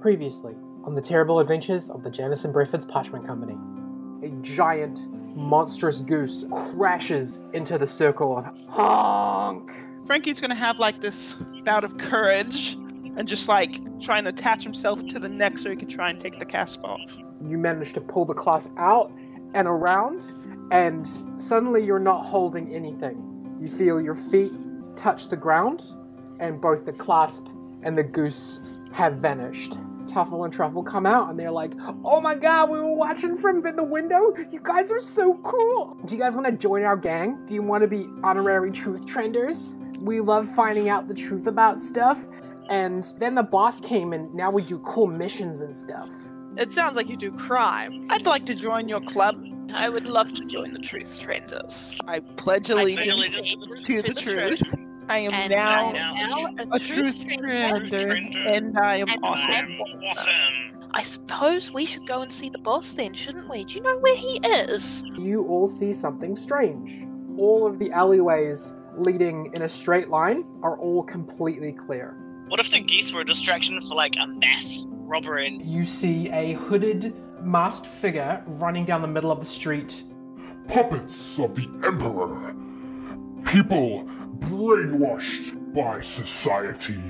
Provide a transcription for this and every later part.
Previously, on the terrible adventures of the Janderson Breffords Parchment Company, a giant, monstrous goose crashes into the circle and honk! Frankie's gonna have like this bout of courage and just like try and attach himself to the neck so he can try and take the clasp off. You manage to pull the clasp out and around, and suddenly you're not holding anything. You feel your feet touch the ground, and both the clasp and the goose have vanished. Tuffle and Truffle come out and they're like, oh my god, we were watching from the window. You guys are so cool. Do you guys want to join our gang? Do you want to be honorary truth trenders? We love finding out the truth about stuff. And then the boss came and now we do cool missions and stuff. It sounds like you do crime. I'd like to join your club. I would love to join the Truth Trenders. I pledge allegiance to the truth. I am now a truth trender, and I am awesome. I suppose we should go and see the boss then, shouldn't we? Do you know where he is? You all see something strange. All of the alleyways leading in a straight line are all completely clear. What if the geese were a distraction for like a mass robbery? You see a hooded, masked figure running down the middle of the street. Puppets of the Emperor. People brainwashed by society.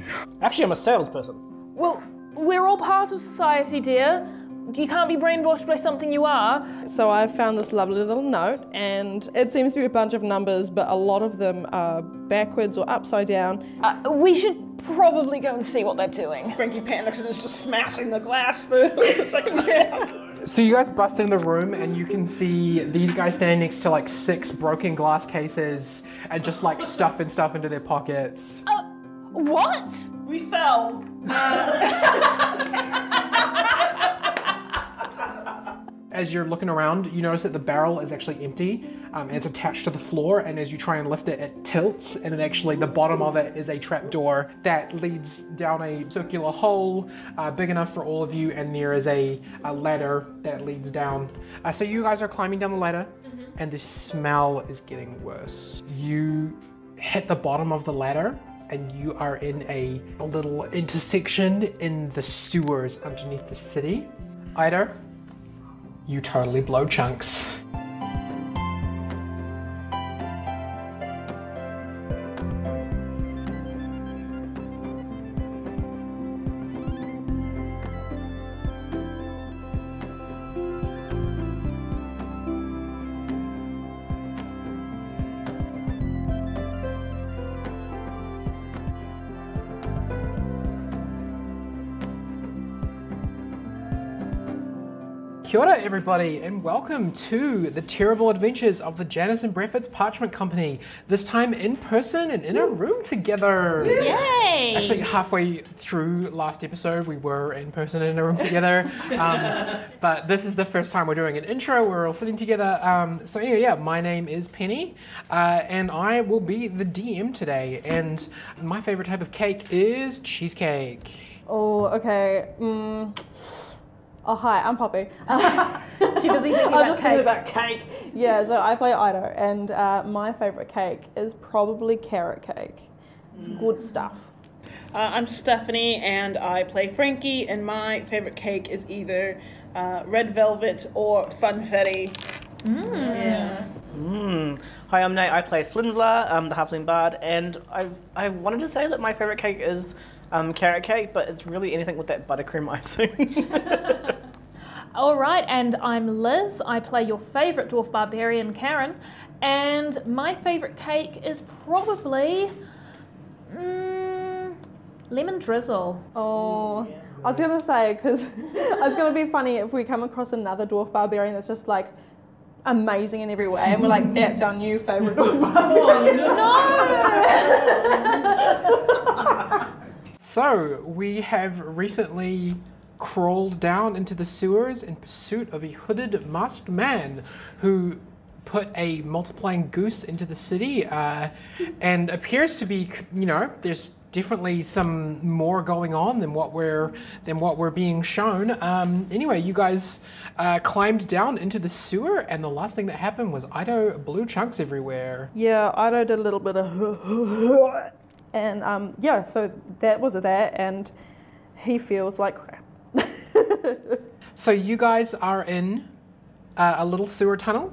Actually, I'm a salesperson. Well, we're all part of society, dear. You can't be brainwashed by something you are. So I found this lovely little note, and it seems to be a bunch of numbers, but a lot of them are backwards or upside down. We should probably go and see what they're doing. Frankie panics and is just smashing the glass for the second round. So you guys bust in the room and you can see these guys standing next to like 6 broken glass cases and just like stuffing stuff into their pockets. What? We fell. As you're looking around, you notice that the barrel is actually empty. It's attached to the floor, and as you try and lift it, it tilts, and the bottom of it is a trapdoor that leads down a circular hole big enough for all of you, and there is a ladder that leads down. So you guys are climbing down the ladder, and the smell is getting worse. You hit the bottom of the ladder, and you are in a little intersection in the sewers underneath the city. Ida, you totally blow chunks. Kia ora everybody, and welcome to the terrible adventures of the Janderson Breffords Parchment Company. This time in person and in a room together. Yay! Actually, halfway through last episode, we were in person and in a room together. But this is the first time we're doing an intro. We're all sitting together. So anyway, yeah, my name is Penny, and I will be the DM today. And my favorite type of cake is cheesecake. Oh, okay. Oh, hi, I'm Poppy. Too busy thinking about cake. Yeah, so I play Ida, and my favourite cake is probably carrot cake. It's good stuff. I'm Stephanie, and I play Frankie, and my favourite cake is either red velvet or funfetti. Yeah. Hi, I'm Nate. I play Flindler, the Halfling Bard, and I wanted to say that my favourite cake is carrot cake, but it's really anything with that buttercream icing. All right, and I'm Liz. I play your favourite dwarf barbarian, Karen, and my favourite cake is probably lemon drizzle. Oh, I was going to say, because it's going to be funny if we come across another dwarf barbarian that's just like amazing in every way, and we're like, that's our new favourite dwarf barbarian. No! So, we have recently crawled down into the sewers in pursuit of a hooded masked man who put a multiplying goose into the city and appears to be, there's definitely some more going on than what we're being shown. Anyway, you guys climbed down into the sewer, and the last thing that happened was Ido blew chunks everywhere. Yeah, Ido did a little bit of and yeah, so that was that, and he feels like crap. So you guys are in a little sewer tunnel,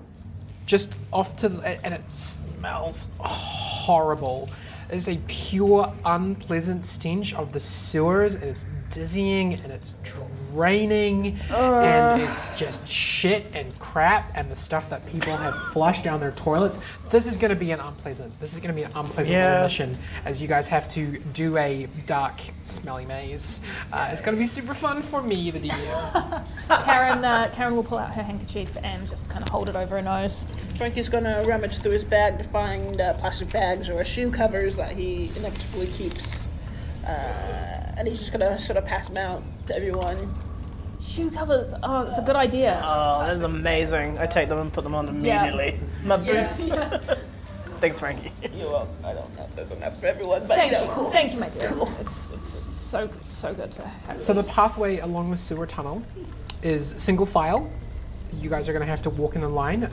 just off to the, and it smells horrible. It's a pure, unpleasant stench of the sewers, and it's dizzying, and it's draining, and it's just shit and crap, and the stuff that people have flushed down their toilets. This is going to be an unpleasant. Mission, as you guys have to do a dark, smelly maze. It's going to be super fun for me, the DM. Karen will pull out her handkerchief and just kind of hold it over her nose. Frankie's going to rummage through his bag to find plastic bags or shoe covers that he inevitably keeps. And he's just going to sort of pass them out to everyone. Shoe covers. Oh, that's a good idea. Oh, that's amazing. I take them and put them on immediately. Yeah. My boots. Yeah. Thanks, Frankie. You're welcome. I don't know if there's enough for everyone, but cool. Thank you, my dear. Cool. It's so good to have. So the pathway along the sewer tunnel is single file. You guys are going to have to walk in a line.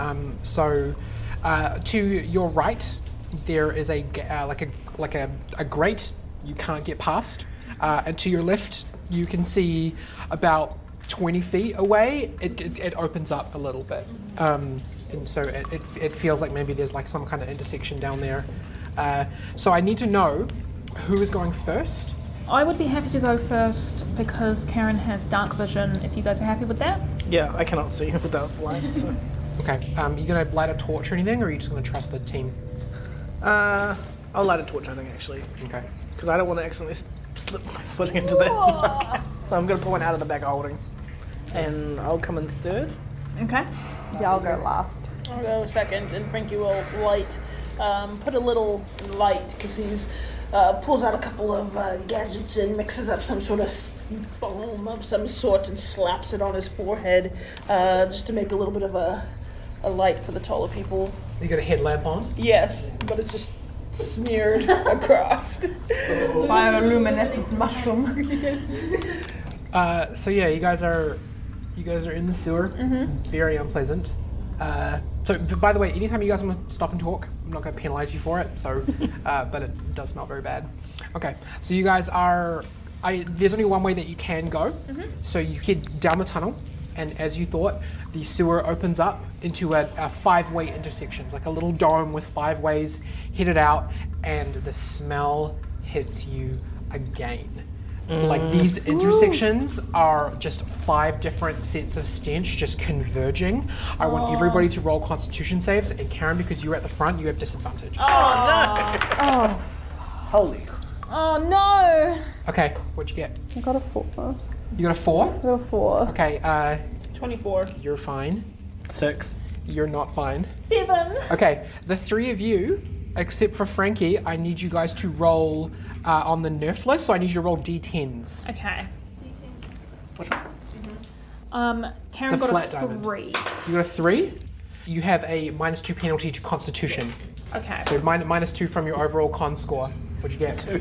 To your right, there is a grate you can't get past, and to your left, you can see about 20 feet away. It opens up a little bit, and so it feels like maybe there's like some kind of intersection down there. So I need to know who is going first. I would be happy to go first because Karen has dark vision. If you guys are happy with that. Yeah, I cannot see without light. So. Okay. You gonna light a torch or anything, or are you just gonna trust the team? I'll light a torch, I think, actually. Okay. Because I don't want to accidentally slip my foot into that. So I'm gonna pull one out of the bag holding, and I'll come in third. Okay. Yeah, I'll go last. I'll go second, and Frankie will light. Put a little light because he's pulls out a couple of gadgets and mixes up some sort of foam of some sort and slaps it on his forehead just to make a little bit of a light for the taller people. You got a headlamp on? Yes, but it's just smeared across. Bioluminescent mushroom. So yeah, you guys are in the sewer. It's very unpleasant. So by the way, anytime you guys want to stop and talk, I'm not going to penalize you for it. So, but it does smell very bad. Okay, so you guys are. There's only one way that you can go. So you head down the tunnel, and as you thought, the sewer opens up into a 5-way intersection. It's like a little dome with 5 ways headed out, and the smell hits you again. Like these intersections are just 5 different sets of stench just converging. I want everybody to roll Constitution saves, and Karen, because you're at the front, you have disadvantage. Oh no! Oh, Holy. Oh no! Okay, what'd you get? I got a 4. You got a 4? I got a 4. Okay, 24. you're fine. 6. You're not fine. 7. Okay, the 3 of you, except for Frankie, I need you guys to roll on the nerf list, so I need you to roll D10s. Okay. Which one? Karen The got flat a diamond. 3. You got a 3? You have a -2 penalty to Constitution. Okay. So -2 from your overall con score. What'd you get? 2.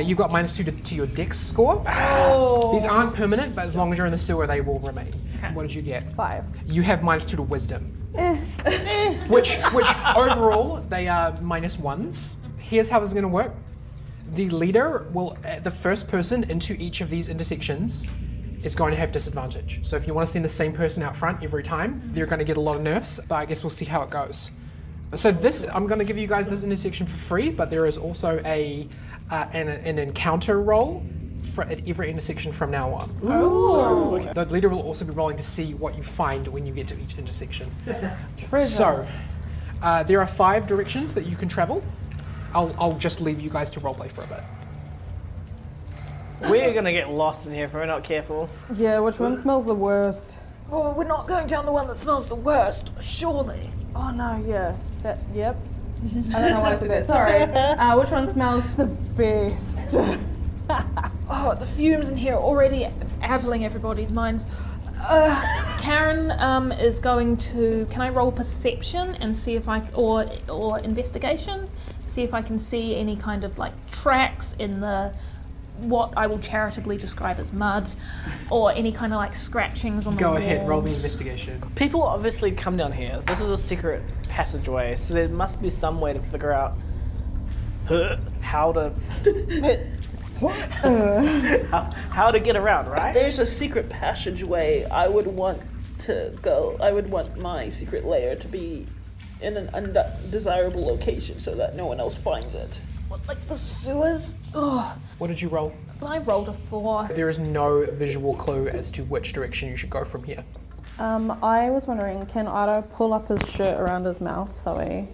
You got -2 to your dex score. Oh. These aren't permanent, but as long as you're in the sewer, they will remain. Okay. What did you get? 5. You have -2 to wisdom. which overall, they are -1s. Here's how this is going to work. The leader will, the first person into each of these intersections is going to have disadvantage. So if you want to send the same person out front every time, they're going to get a lot of nerfs, but I guess we'll see how it goes. So this, I'm going to give you guys this intersection for free, but there is also an encounter roll at every intersection from now on. Oh. So the leader will also be rolling to see what you find when you get to each intersection. Treasure. So there are 5 directions that you can travel. I'll just leave you guys to roleplay for a bit. We're gonna get lost in here if we're not careful. Yeah, which one smells the worst? Oh, we're not going down the one that smells the worst, surely. Oh no, yeah. Yep. I don't know why I said that, sorry. Which one smells the best? Oh, the fumes in here are already addling everybody's minds. Karen is going to. Can I roll perception and see if or investigation? See if I can see any kind of like tracks in the what I will charitably describe as mud, or any kind of like scratchings on the walls. Go ahead, roll the investigation. People obviously come down here. This is a secret passageway, so there must be some way to figure out how to How to get around, right? There's a secret passageway. I would want to go. I would want my secret lair to be in an undesirable location so that no one else finds it. What, like the sewers? Oh, What did you roll? I rolled a 4. There is no visual clue as to which direction you should go from here. I was wondering, can Otto pull up his shirt around his mouth so he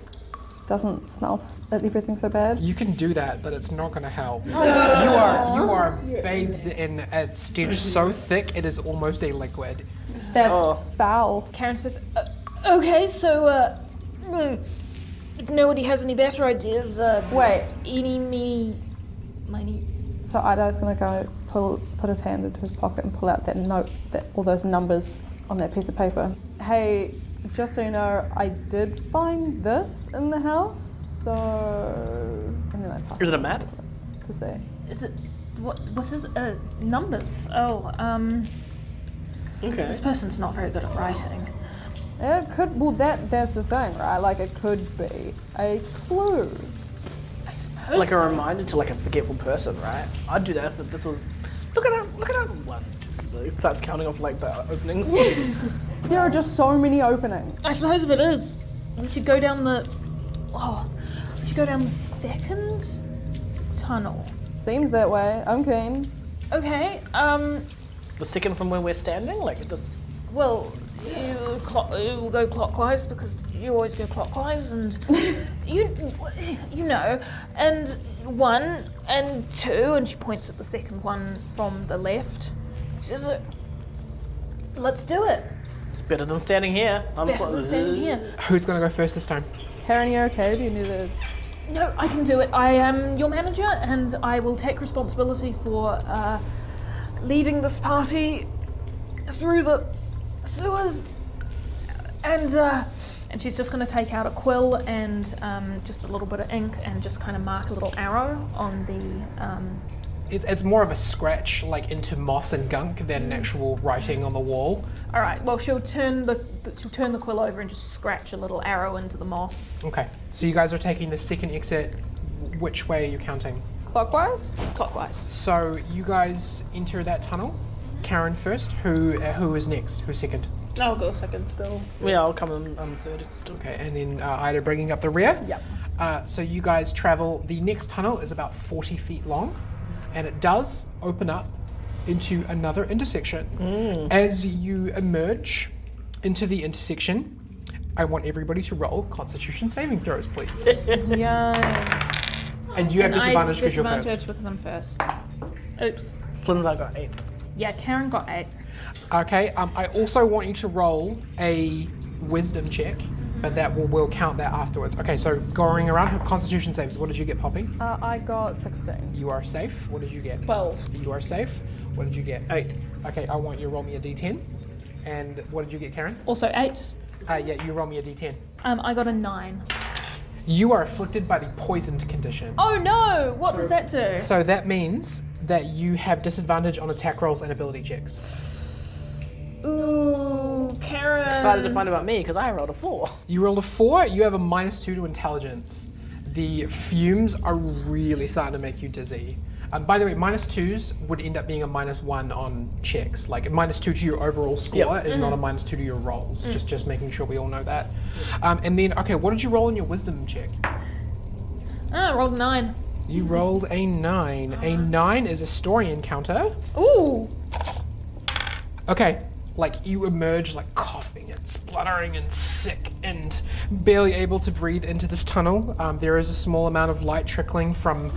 doesn't smell everything so bad? You can do that, but it's not going to help. You are bathed in a stench so thick it is almost a liquid. That's foul. Karen says, okay, so, if nobody has any better ideas, Wait. Eeny, meeny, miny. So Otto's gonna go put his hand into his pocket and pull out that note, all those numbers on that piece of paper. Hey, just so you know, I did find this in the house, so... And then I pass Is it a map? to see. Is it, what is it, numbers? Oh, Okay. this person's not very good at writing. It could, well that's the thing, right? Like it could be a clue. Like a reminder to like a forgetful person, right? I'd do that if this was. Look at that one. It starts counting off like the openings. There are just so many openings. I suppose if it is, we should go down the... we should go down the second tunnel. Seems that way. I'm keen. Okay, The second from where we're standing, like it just. well, you go clockwise because you always go clockwise, and you know, and 1 and 2, and she points at the second one from the left. She says, let's do it. It's better than standing here. Better than standing here. Who's going to go first this time? Karen, you okay? Do you need a... No, I can do it. I am your manager, and I will take responsibility for leading this party through the sewers. And she's just going to take out a quill and just a little bit of ink and just kind of mark a little arrow on the... It's more of a scratch, like into moss and gunk, than an actual writing on the wall. All right. Well, she'll turn the quill over and just scratch a little arrow into the moss. Okay, so you guys are taking the second exit. Which way are you counting? Clockwise? Clockwise. So you guys enter that tunnel. Karen first. Who is next? Who's second? I'll go second still. Yeah, I'll come in third. Okay, and then Ida bringing up the rear. Yep. So you guys travel. The next tunnel is about 40 feet long, and it does open up into another intersection. As you emerge into the intersection, I want everybody to roll Constitution saving throws, please. Yeah. And you have disadvantage because you're first. Disadvantage because I'm first. Oops. Flynn's got 8. Yeah, Karen got 8. Okay, I also want you to roll a wisdom check, but that we'll count that afterwards. Okay, so going around, Constitution saves. What did you get, Poppy? I got 16. You are safe. What did you get? 12. You are safe. What did you get? 8. Okay, I want you to roll me a d10. And what did you get, Karen? Also 8. Yeah, you roll me a d10. I got a 9. You are afflicted by the poisoned condition. Oh no! What does that do? So that means that you have disadvantage on attack rolls and ability checks. Ooh, Karen. Excited to find out about me because I rolled a 4. You rolled a 4, you have a -2 to intelligence. The fumes are really starting to make you dizzy. By the way, -2s would end up being a -1 on checks. Like a -2 to your overall score is not a -2 to your rolls. Just making sure we all know that. And then, okay, what did you roll in your wisdom check? I rolled a 9. You rolled a 9. A 9 is a story encounter. Ooh. Okay, like you emerge like coughing and spluttering and sick and barely able to breathe into this tunnel. There is a small amount of light trickling from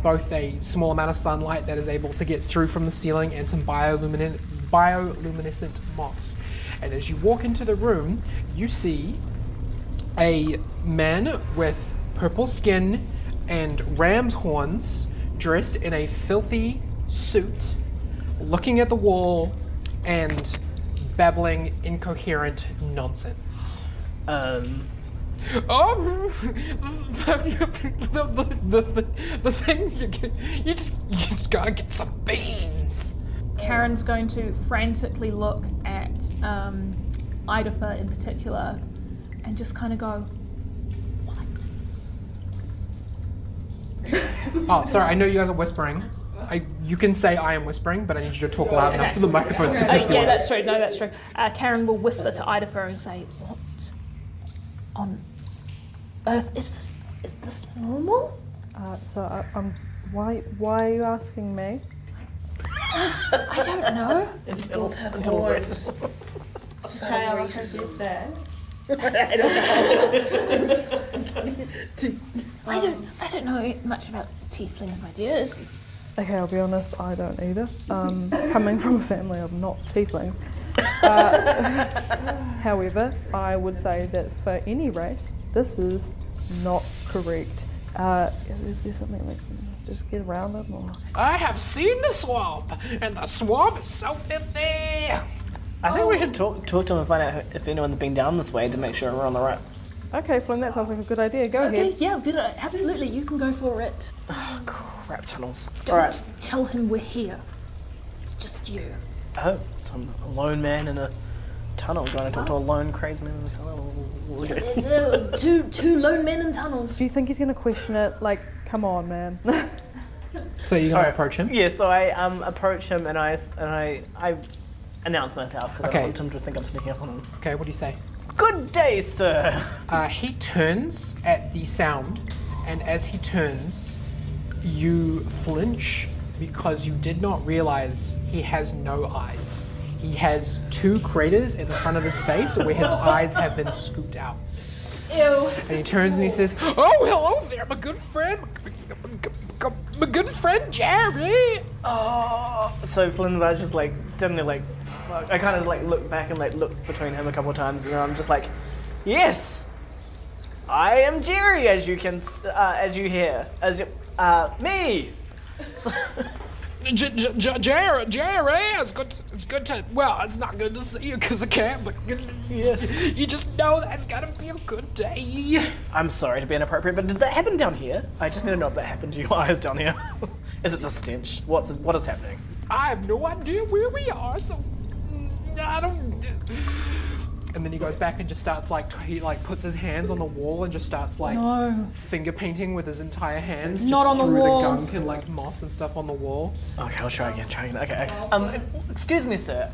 both a small amount of sunlight that is able to get through from the ceiling and some bioluminescent moss. And as you walk into the room, you see a man with purple skin and ram's horns, dressed in a filthy suit, looking at the wall and babbling incoherent nonsense. Oh, the thing you just gotta get some beans. Karen's going to frantically look at Idafer in particular and just kind of go, Oh, sorry, I know you guys are whispering. You can say I am whispering, but I need you to talk loud enough for the microphones to pick you Yeah, up. that's true. No, that's true. Karen will whisper to Idafer and say, "What on earth is this normal?" Why are you asking me? I don't know. They both have horns. I'll there. I don't know. I don't know much about tieflings, my dear. Okay, I'll be honest, I don't either. Coming from a family of not tieflings. However, I would say that for any race, this is not correct. Is there something like just get around them? Or? I have seen the swamp, and the swamp is so filthy. I think we should talk to them and find out if anyone's been down this way to make sure we're on the right. Okay, Flynn, that sounds like a good idea. Go ahead. Yeah, good, absolutely. You can go for it. Oh, crap tunnels. Don't tell him we're here. It's just you. Oh, some lone man in a tunnel going to talk to a lone crazy man in the tunnel. Two lone men in tunnels. Do you think he's going to question it? Like, come on, man. So you're going to approach him? Yeah, so I approach him and I announce myself because I want him to think I'm sneaking up on him. Okay, what do you say? Good day, sir! He turns at the sound, and as he turns, you flinch because you did not realize he has no eyes. He has 2 craters in the front of his face where his eyes have been scooped out. Ew. And he turns and he says, "Oh, hello there, my good friend, Jerry." Oh, so Flynn was just like suddenly like, I kind of like look back and like look between him a couple of times, and then I'm just like, "Yes, I am Jerry, as you can, as you hear, me." Jerry, it's good to, well, it's not good to see you because I can't, but yes. You just know that's gotta be a good day. I'm sorry to be inappropriate, but did that happen down here? I just need to know if that happened to you guys down here. Is it the stench? What is happening? I have no idea where we are, so I don't. And then he goes back and just starts he puts his hands on the wall and just starts finger painting with his entire hands, just not on through the wall. the gunk and moss and stuff on the wall. Okay, I'll try again. Okay. Excuse me, sir.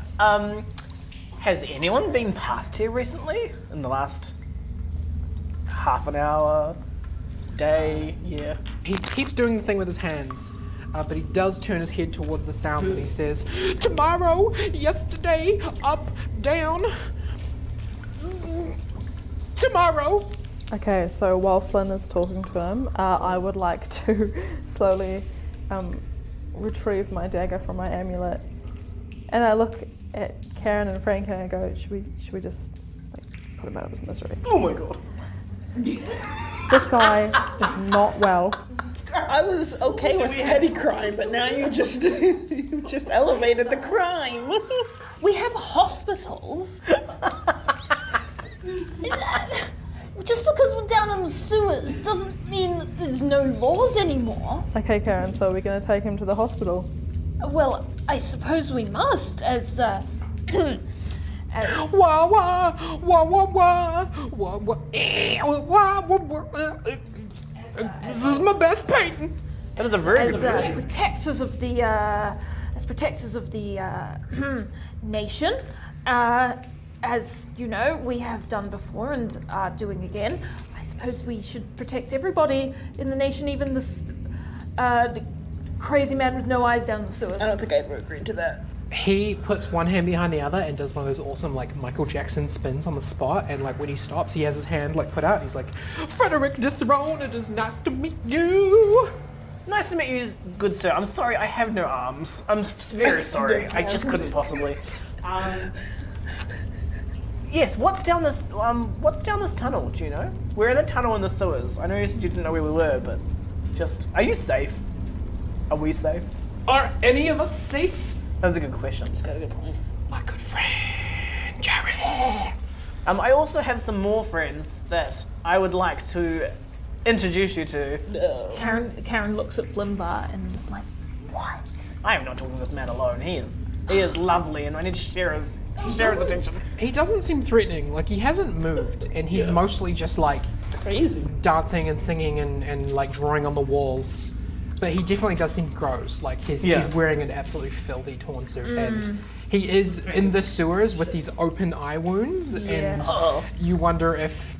Has anyone been past here recently in the last half an hour, day, year? He keeps doing the thing with his hands. But he does turn his head towards the sound and he says, "Tomorrow, yesterday, up, down, tomorrow." Okay, so while Flynn is talking to him, I would like to slowly retrieve my dagger from my amulet. And I look at Karen and Frank and I go, should we just put him out of his misery? Oh my god. This guy is not well. I was okay with petty crime, but now you just elevated the crime. We have hospitals. Just because we're down in the sewers doesn't mean that there's no laws anymore. Okay, Karen, so we're going to take him to the hospital. Well, I suppose we must, as Wah wah wah wah wah wah wah wah. This is my best painting. That is a very good painting. Protectors of the nation. As you know, we have done before and are doing again. I suppose we should protect everybody in the nation, even the crazy man with no eyes down the sewers. I don't think I ever agreed to that. He puts one hand behind the other and does one of those awesome Michael Jackson spins on the spot, and when he stops he has his hand put out and he's like, "Frederick Dethrone, it is nice to meet you." Nice to meet you, good sir. I'm sorry, I have no arms. I'm very sorry. I just couldn't possibly. Yes, what's down this tunnel, do you know? We're in a tunnel in the sewers. I know you said you didn't know where we were, but are you safe? Are we safe? Are any of us safe? That's a good question. It's got a good point. My good friend, Jerry. I also have some more friends that I would like to introduce you to. No. Karen looks at Blimbar and is like, "What?" I am not talking to this man alone. He is lovely, and I need to share his attention. He doesn't seem threatening. He hasn't moved, and he's mostly just crazy dancing and singing and drawing on the walls. But he definitely does seem gross. Like he's wearing an absolutely filthy torn suit, and he is in the sewers with these open eye wounds, and you wonder if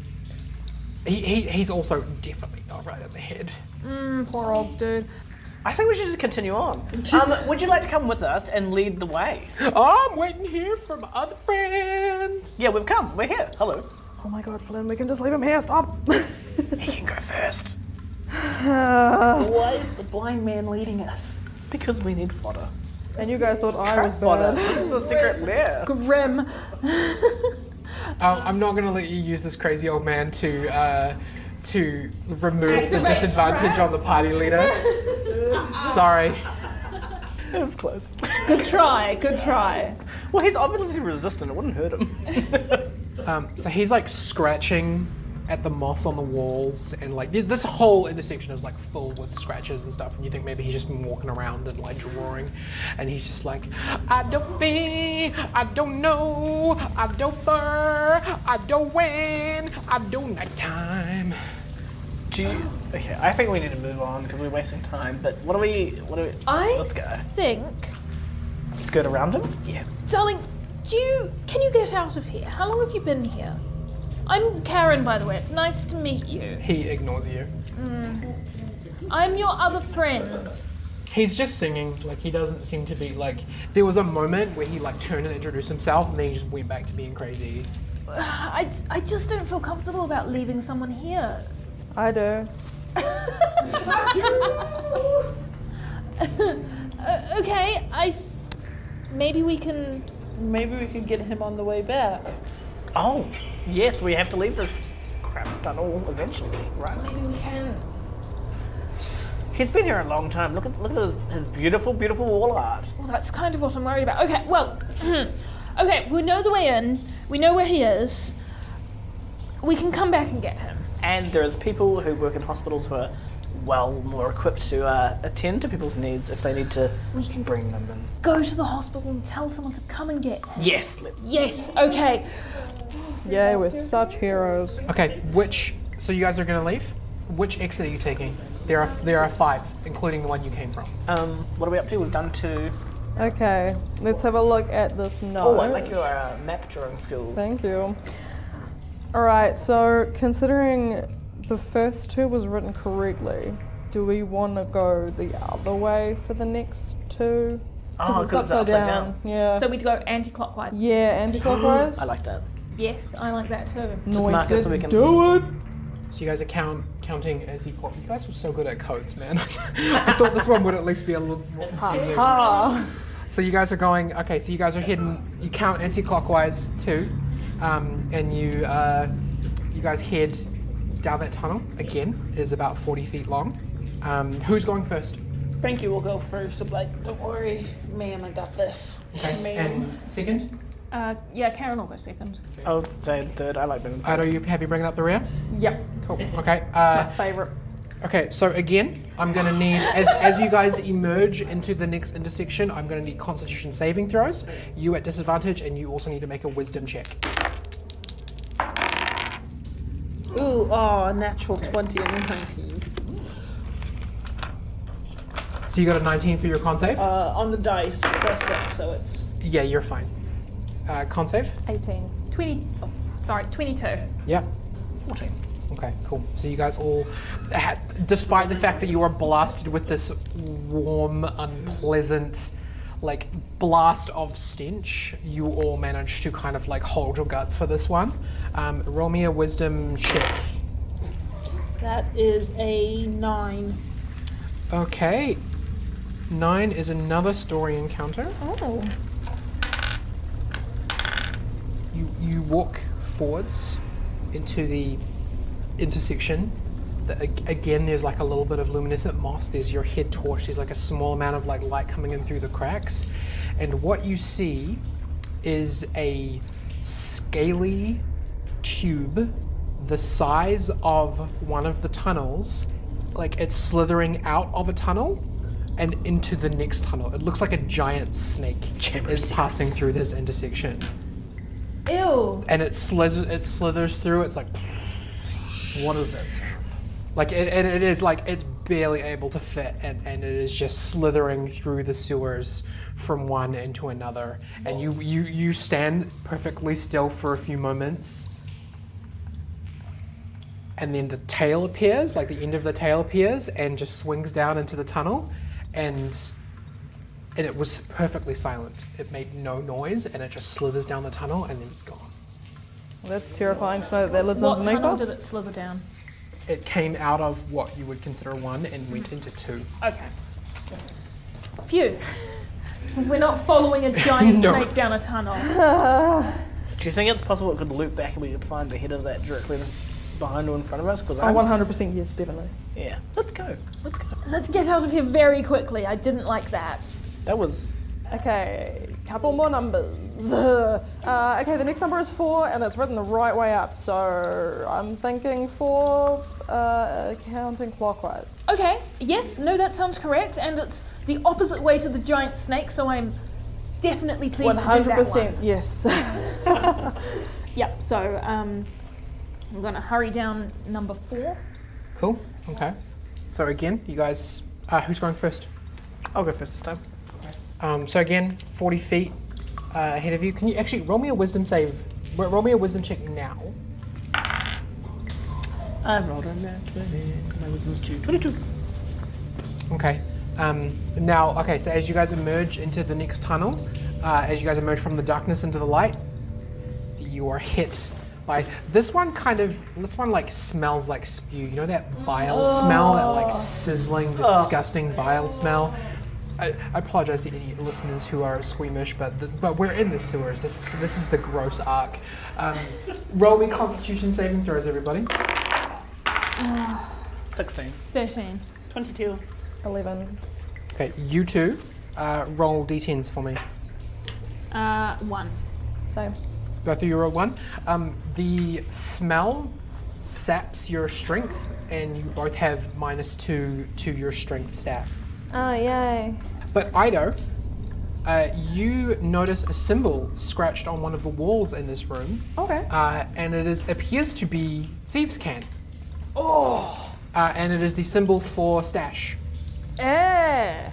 he's also definitely not right in the head. Poor old dude. I think we should just continue on. Would you like to come with us and lead the way? Oh, I'm waiting here for my other friends. Yeah, we've come. We're here. Hello. Oh my god, Flynn, we can just leave him here. Stop. He can go first. Why is the blind man leading us? Because we need fodder. And you guys thought I was Fodder. bad. This is the secret lair. Grim. I'm not going to let you use this crazy old man to remove the disadvantage on the party leader. Sorry. It was close. Good try. Well, he's obviously resistant. It wouldn't hurt him. So he's like scratching at the moss on the walls, and like this whole intersection is like full with scratches and stuff, and you think maybe he's just been walking around and like drawing, and he's just like, I don't think, I don't know, I don't fur, I don't win, I don't nighttime. Okay, I think we need to move on because we're wasting time. But what do we? Let's go. Think, Skirt around him? Yeah. darling, can you get out of here? How long have you been here? I'm Karen, by the way. It's nice to meet you. He ignores you. I'm your other friend. He's just singing, like he doesn't seem to be like, there was a moment where he like turned and introduced himself, and then he just went back to being crazy. I just don't feel comfortable about leaving someone here. I do. Okay, maybe we can get him on the way back. Oh, yes, we have to leave this crap tunnel eventually, right? Maybe we can. He's been here a long time. Look at his beautiful, beautiful wall art. Well, that's kind of what I'm worried about. Okay, well, okay, we know the way in. We know where he is. We can come back and get him. And there's people who work in hospitals who are well more equipped to attend to people's needs if they need to bring them in. Go to the hospital and tell someone to come and get him. Yes. Yes, okay. Yay, we're such heroes. Okay, so you guys are gonna leave? Which exit are you taking? There are 5, including the one you came from. What are we up to? We've done 2. Okay, let's have a look at this note. Oh, I like your map drawing skills. Thank you. Alright, so considering the first 2 was written correctly, do we want to go the other way for the next 2? Oh, it's upside down. Yeah. So we go anti-clockwise. Yeah, anti-clockwise. I like that. Yes, I like that too. Nice, let's do it! So you guys are counting as you clock. You guys were so good at codes, man. I thought this one would at least be a little more So you guys are going, okay, so you guys are heading, you count anti-clockwise too, and you guys head down that tunnel. Again, is about 40 feet long. Who's going first? Frankie will go first. I'm like, don't worry, ma'am, I got this. Okay. And second? Yeah, Karen will go second. I'll stay third. I like them. Are you happy bringing up the rear? Yep. Cool. Okay. My favourite. Okay, so again, I'm going to need, as you guys emerge into the next intersection, I'm going to need Constitution saving throws. You at disadvantage, and you also need to make a Wisdom check. Ooh, natural 20 and 19. So you got a 19 for your con save? On the dice, plus 6, so it's... Yeah, you're fine. Con save? 18. 22. Yep. 14. Okay, cool. So you guys all, despite the fact that you are blasted with this warm, unpleasant, like, blast of stench, you all managed to kind of, like, hold your guts for this one. Roll me a Wisdom check. That is a 9. Okay. 9 is another story encounter. Oh. You walk forwards into the intersection. Again, there's like a little bit of luminescent moss. There's your head torch. There's like a small amount of like light coming in through the cracks. And what you see is a scaly tube the size of one of the tunnels. Like it's slithering out of a tunnel and into the next tunnel. It looks like a giant snake is passing through this intersection. Ew. And it slithers through. It's like, what is this? Like it is like it's barely able to fit, and it is just slithering through the sewers from one into another. And you stand perfectly still for a few moments, and then the tail appears, like the end of the tail appears, and just swings down into the tunnel, and it was perfectly silent. It made no noise, and it just slithers down the tunnel, and then it's gone. Well, that's terrifying to know that lives underneath us. What tunnel did it slither down? It came out of what you would consider one and went into two. Okay. Phew. We're not following a giant snake down a tunnel. Do you think it's possible it could loop back and we could find the head of that directly behind or in front of us? Oh, 100% yes, definitely. Yeah. Let's go. Let's get out of here very quickly. I didn't like that. That was... Okay, couple more numbers. Okay, the next number is 4, and it's written the right way up, so I'm thinking 4, counting clockwise. Okay, yes, no, that sounds correct, and it's the opposite way to the giant snake, so I'm definitely pleased to do that 100%, one. yes. Yep, so I'm going to hurry down number 4. Cool, okay. So again, you guys, who's going first? I'll go first this time. So again, 40 feet ahead of you. Can you actually roll me a wisdom save? Roll me a wisdom check now. I rolled on that 20. My wisdom's 22. Okay. Now, okay, so as you guys emerge into the next tunnel, as you guys emerge from the darkness into the light, you are hit by this one. This one like smells like spew. You know that bile smell, that like sizzling, disgusting bile smell. I apologize to any listeners who are squeamish, but we're in the sewers. This is the gross arc. Roll me Constitution saving throws, everybody. 16. 13. 22. 11. Okay, you two, roll d10s for me. 1. Same. Both of you roll 1. The smell saps your strength, and you both have -2 to your strength stat. Oh, yay. But Ido, you notice a symbol scratched on one of the walls in this room. Okay. And it appears to be Thieves' Can. Oh! And it is the symbol for stash. Hey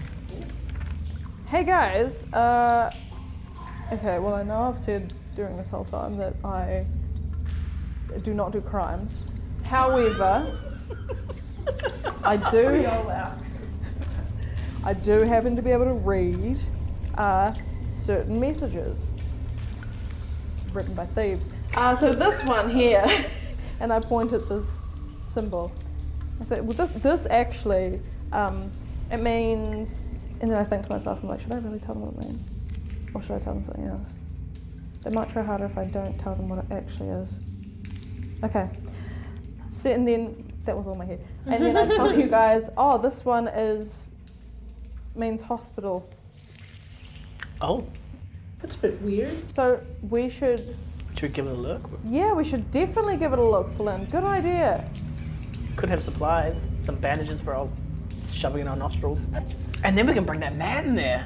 guys, okay, well I know I've said during this whole time that I do not do crimes. However, I do happen to be able to read certain messages written by thieves. So this one here, and I point at this symbol. I say, well, this actually, it means, and then I think to myself, I'm like, should I really tell them what it means? Or should I tell them something else? They might try harder if I don't tell them what it actually is. Okay. So, and then, that was all in my head. And then I tell you guys, oh, this one means hospital. Oh. That's a bit weird. So we should... Should we give it a look? Yeah, we should definitely give it a look, Flynn. Good idea. Could have supplies, some bandages for all shoving in our nostrils. And then we can bring that man there.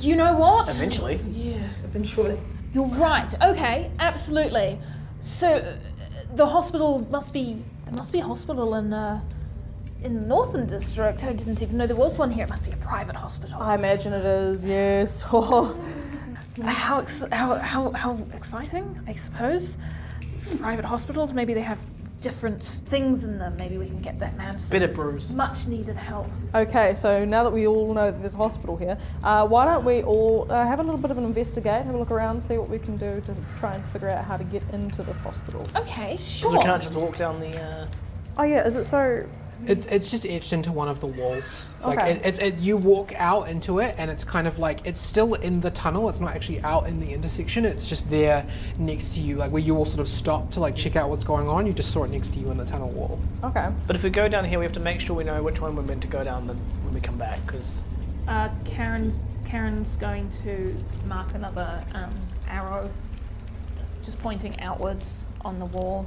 You know what? Eventually. Yeah, eventually. You're right. Okay, absolutely. So the hospital must be... There must be a hospital in the Northern District. I didn't even know there was one here. It must be a private hospital. I imagine it is, yes. How exciting, I suppose. Some private hospitals, maybe they have different things in them. Maybe we can get that man some Better brews. much needed help. Okay, so now that we all know that there's a hospital here, why don't we all have a little bit of an investigate, have a look around, see what we can do to try and figure out how to get into this hospital. Okay, sure. We can't just walk down the... Oh yeah, is it so... It's just etched into one of the walls. Like Okay. you walk out into it, and it's kind of like it's still in the tunnel. It's not actually out in the intersection. It's just there next to you, like where you all sort of stop to like check out what's going on. You just saw it next to you in the tunnel wall. Okay. But if we go down here, we have to make sure we know which one we're meant to go down when we come back, because... Karen's going to mark another arrow, just pointing outwards on the wall,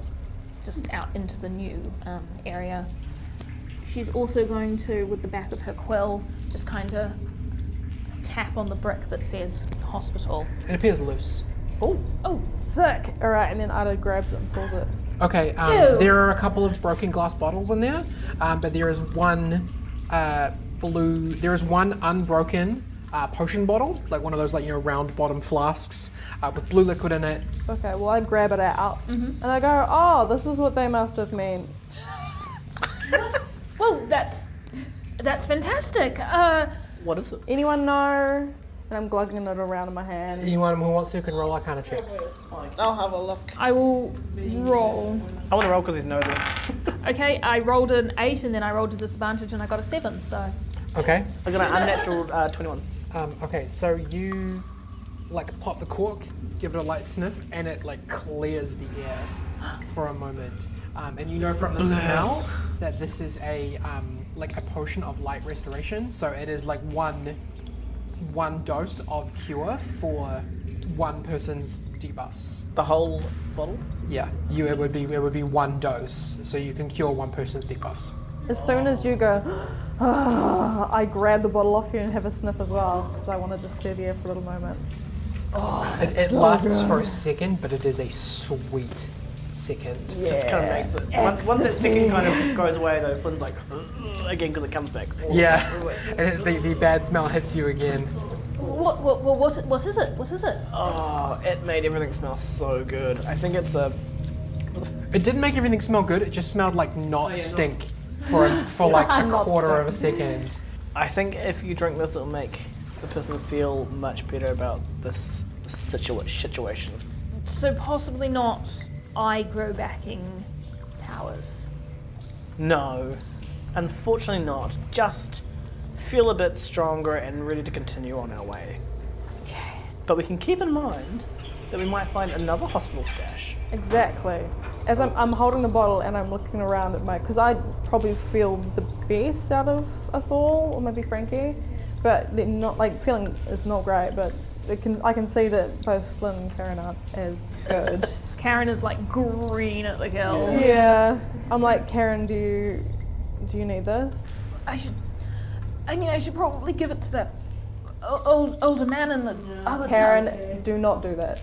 just out into the new area. She's also going to, with the back of her quill, just kind of tap on the brick that says hospital. It appears loose. Oh, sick. All right, and then Ada grabs it and pulls it. Okay, there are a couple of broken glass bottles in there, but there is one blue. There is one unbroken potion bottle, like one of those round bottom flasks with blue liquid in it. Okay, well I grab it out and I go, oh, this is what they must have meant. Well, that's fantastic. What is it? Anyone know? And I'm glugging it around in my hand. Anyone who wants to can roll Arcana checks. I'll have a look. I will roll. I want to roll because he's nosy. Okay, I rolled an 8 and then I rolled a disadvantage and I got a 7, so... Okay. I got an unnatural 21. Okay, so you pop the cork, give it a light sniff, and it clears the air for a moment. And you know from the smell that this is a potion of light restoration. So it is one dose of cure for one person's debuffs. The whole bottle? Yeah, it would be one dose, so you can cure one person's debuffs. As soon as you go, I grab the bottle off you and have a sniff as well, because I want to just clear the air for a little moment. It lasts for a second, but it is a sweet second. Yeah. Just kind of makes it. Once that second kind of goes away, though, Flynn's again because it comes back. Yeah, and the bad smell hits you again. What is it? What is it? Oh, it made everything smell so good. I think it's a... It didn't make everything smell good, it just smelled like stink for a quarter of a second. I think if you drink this, it'll make the person feel much better about this situation. So possibly not aggro backing towers. No, unfortunately not. Just feel a bit stronger and ready to continue on our way. Okay. But we can keep in mind that we might find another hospital stash. Exactly. As I'm holding the bottle and I'm looking around at because I probably feel the best out of us all, or maybe Frankie, but not feeling is not great. But I can see that both Flynn and Karen aren't as good. Karen is green at the gills. Yeah. I'm like, Karen, do you need this? I should probably give it to the older man in the other Karen, town. do not do that.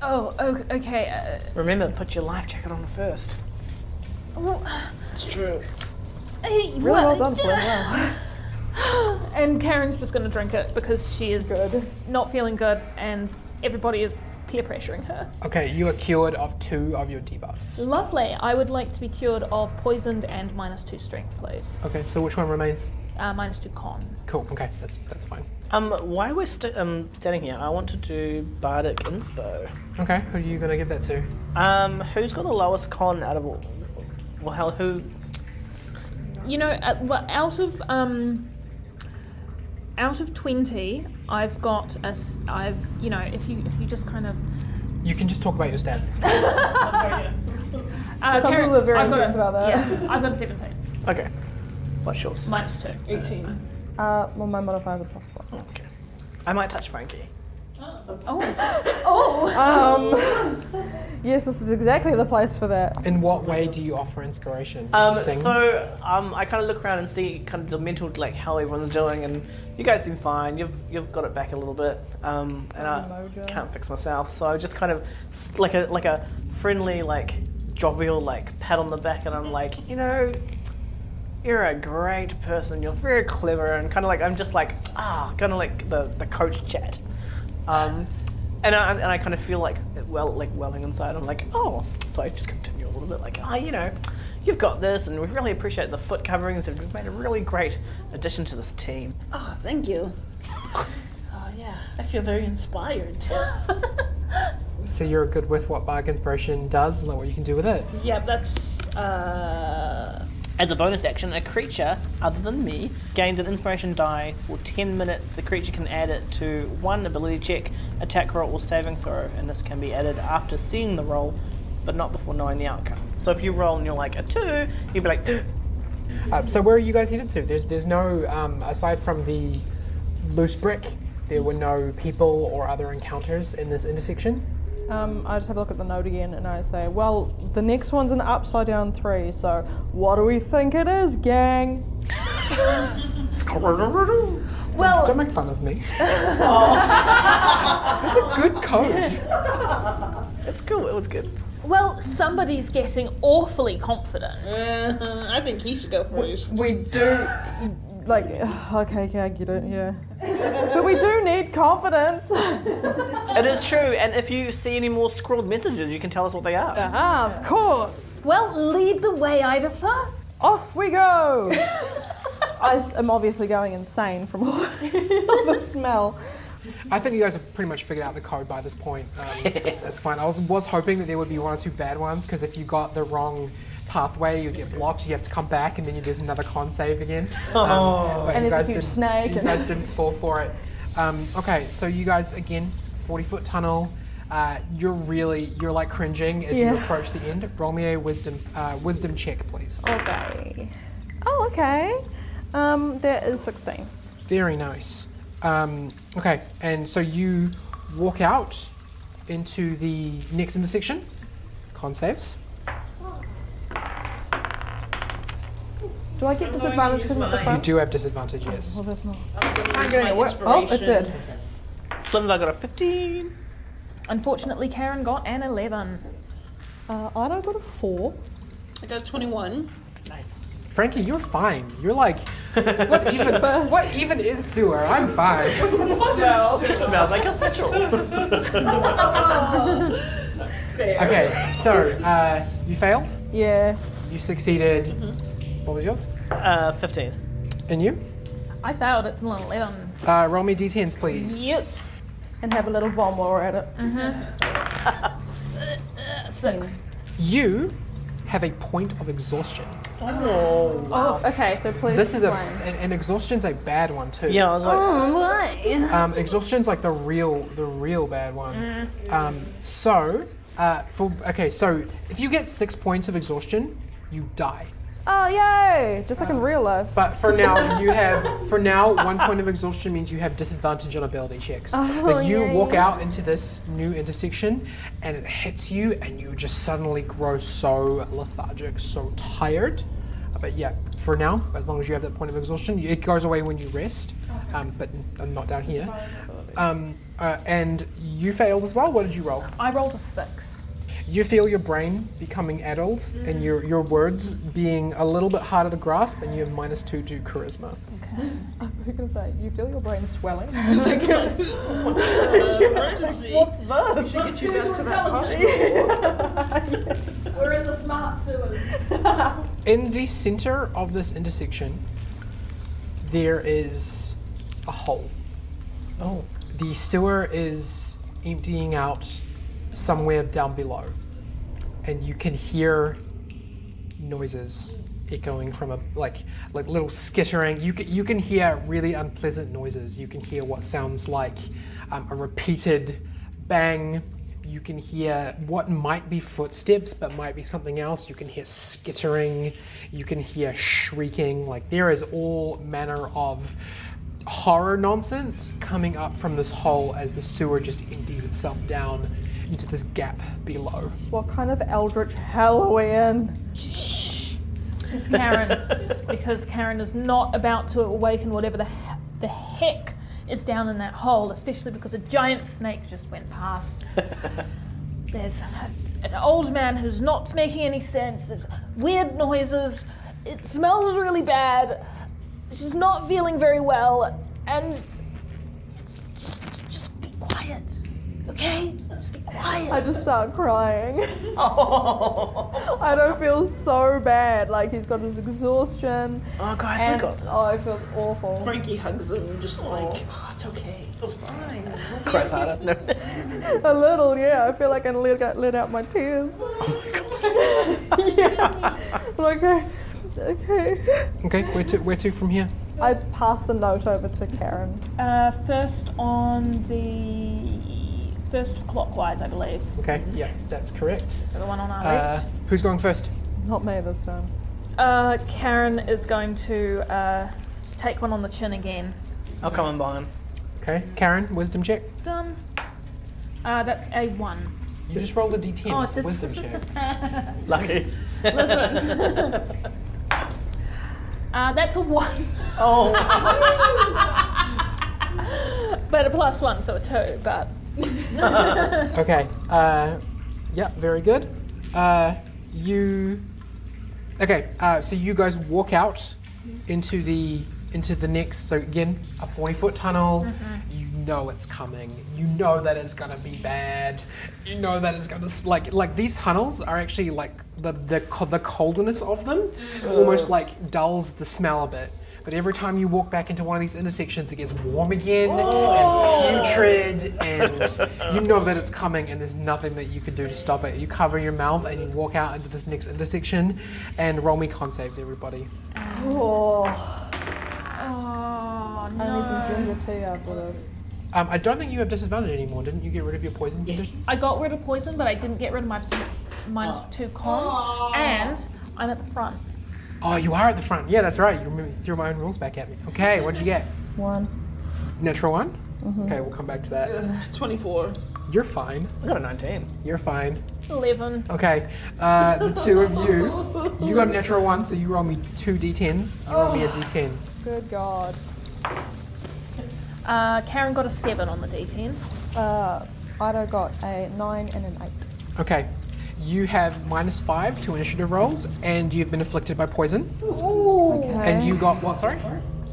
Oh, okay. Remember, put your life jacket on first. Well, It's true. hey, Really well done, Flynn. Wow. And Karen's just going to drink it because she is not feeling good and everybody is peer pressuring her. Okay, you are cured of 2 of your debuffs. Lovely. I would like to be cured of poisoned and -2 strength, please. Okay, so which one remains? -2 con. Cool, okay, that's fine. While we're standing here, I want to do Bardic Inspo. Okay, who are you going to give that to? Who's got the lowest con out of all? Well, hell, who? You know, out of 20, I've got if you just kind of... You can just talk about your stats. It's fine. Some people are very intense about that. Yeah, I've got a 17. Okay. What's yours? -2. 18. Well, my modifiers are +1. Okay. I might touch Frankie. Yes, this is exactly the place for that. In what way do you offer inspiration? Sing? So I kind of look around and see kind of the mental how everyone's doing, and you guys seem fine. You've got it back a little bit, and I can't fix myself. So I just kind of like a friendly jovial pat on the back, and I'm like, you're a great person. You're very clever, and kind of I'm just kind of the coach chat. And I kind of feel welling inside. I'm like, oh, so I just continue a little bit you've got this, and we really appreciate the foot coverings, and we've made a really great addition to this team. Oh, thank you. Yeah, I feel very inspired too. So you're good with what Bardic Inspiration does, and what you can do with it? Yeah, that's As a bonus action, a creature other than me gains an inspiration die for 10 minutes. The creature can add it to one ability check, attack roll, or saving throw, and this can be added after seeing the roll, but not before knowing the outcome. So if you roll and you're a 2, you'd be like, 2. So where are you guys headed to? There's no, aside from the loose brick, there were no people or other encounters in this intersection? I just have a look at the note again and I say, well, the next one's an upside down 3, so what do we think it is, gang? Well, don't make fun of me. It's a good code. It's cool, it was good. Well, somebody's getting awfully confident. I think he should go first. We do. like, okay, I get it, yeah. But we do need confidence. It is true, and if you see any more scrawled messages, you can tell us what they are. Of course. Well, lead the way, Idatha. Off we go. I am obviously going insane from all the smell. I think you guys have pretty much figured out the code by this point. That's fine. I was hoping that there would be one or two bad ones, because if you got the wrong pathway, you'd get blocked, you have to come back, and then there's another con save again. But And you there's guys a huge snake. You guys didn't fall for it. Okay, so you guys, again, 40-foot tunnel. You're like cringing as you approach the end. Roll me a wisdom check, please. Okay. Oh, okay. That is 16. Very nice. Okay, and so you walk out into the next intersection. Con saves. Do I get disadvantage because I'm at the You front? do have disadvantage, yes. Well, that's not. I'm going to use my Oh, it inspiration. did. Flimva got a 15. Unfortunately, Karen got an 11. I don't got a 4. I got a 21. Nice. Frankie, you're fine. You're like, what even is sewer? I'm fine. It smells like a central. Okay, so you failed. Yeah. You succeeded. What was yours? 15. And you? I failed. It's an 11. Roll me d10s, please. Yep. And have a little vom while we're at it. 6. You have a point of exhaustion. Oh, okay, so please This is explain. and exhaustion's a bad one too. Yeah, I was like, Exhaustion's like the real bad one. So if you get 6 points of exhaustion, you die. Oh, yay! Just like in real life. But for now, 1 point of exhaustion means you have disadvantage on ability checks. Like you walk out into this new intersection, and it hits you, and you just suddenly grow so lethargic, so tired. But yeah, for now, as long as you have that point of exhaustion, it goes away when you rest. But not down here. And you failed as well. What did you roll? I rolled a 6. You feel your brain becoming addled and your words being a little bit harder to grasp, and you have -2 to charisma. I was going to say, you feel your brain swelling? Emergency. What's this? We should get you back to that hospital. We're in the smart sewers. In the center of this intersection, there is a hole. oh, The sewer is emptying out somewhere down below, and you can hear noises echoing from like little skittering. You can hear really unpleasant noises. You can hear what sounds like a repeated bang. You can hear what might be footsteps but might be something else. You can hear skittering. You can hear shrieking. Like there is all manner of horror nonsense coming up from this hole as the sewer just empties itself down into this gap below. What kind of eldritch hell are we in? It's Karen. Because Karen is not about to awaken whatever the heck is down in that hole, especially because a giant snake just went past. There's an old man who's not making any sense. There's weird noises. It smells really bad. She's not feeling very well. And just be quiet, okay? Just be quiet. I just start crying. I don't feel so bad. Like he's got his exhaustion. oh guys, we And, got this. oh, it feels awful. Frankie hugs him, just like, oh, it's okay. It's fine. Cries harder. No. A little, yeah. I feel like I let out my tears. Yeah. I'm like, okay. Okay, where to from here? I pass the note over to Karen. First clockwise, I believe. Okay, yeah, that's correct. So the one on our left. Who's going first? Not me this time. Karen is going to take one on the chin again. I'll come in behind. Okay, Karen, wisdom check. Done. That's a 1. You just rolled a d10. Oh, It's a it's- wisdom check. Lucky. Listen. That's a 1. Oh. But a +1, so a 2, but... Okay. Yeah, very good. So you guys walk out into the into the next, so again, a 40-foot tunnel. You know it's coming. You know that it's gonna be bad. You know that it's gonna, like these tunnels are actually like, the coldness of them almost like dulls the smell a bit. But every time you walk back into one of these intersections, it gets warm again and putrid, and you know that it's coming, and there's nothing that you can do to stop it. You cover your mouth and you walk out into this next intersection, and roll me con saves, everybody. Oh, no. I need some ginger tea after this. I don't think you have disadvantage anymore. Didn't you get rid of your poison condition? I got rid of poison, but I didn't get rid of my -2 con, and I'm at the front. Oh, you are at the front. Yeah, that's right. You threw my own rules back at me. Okay, what'd you get? 1. Natural 1? Okay, we'll come back to that. 24. You're fine. I got a 19. You're fine. 11. Okay, the two of you got a natural 1, so you roll me 2 d10s. You roll me a d10. Good God. Karen got a 7 on the d10. Ida got a 9 and an 8. Okay. You have -5 to initiative rolls, and you've been afflicted by poison. Ooh. Okay. And you got what, sorry?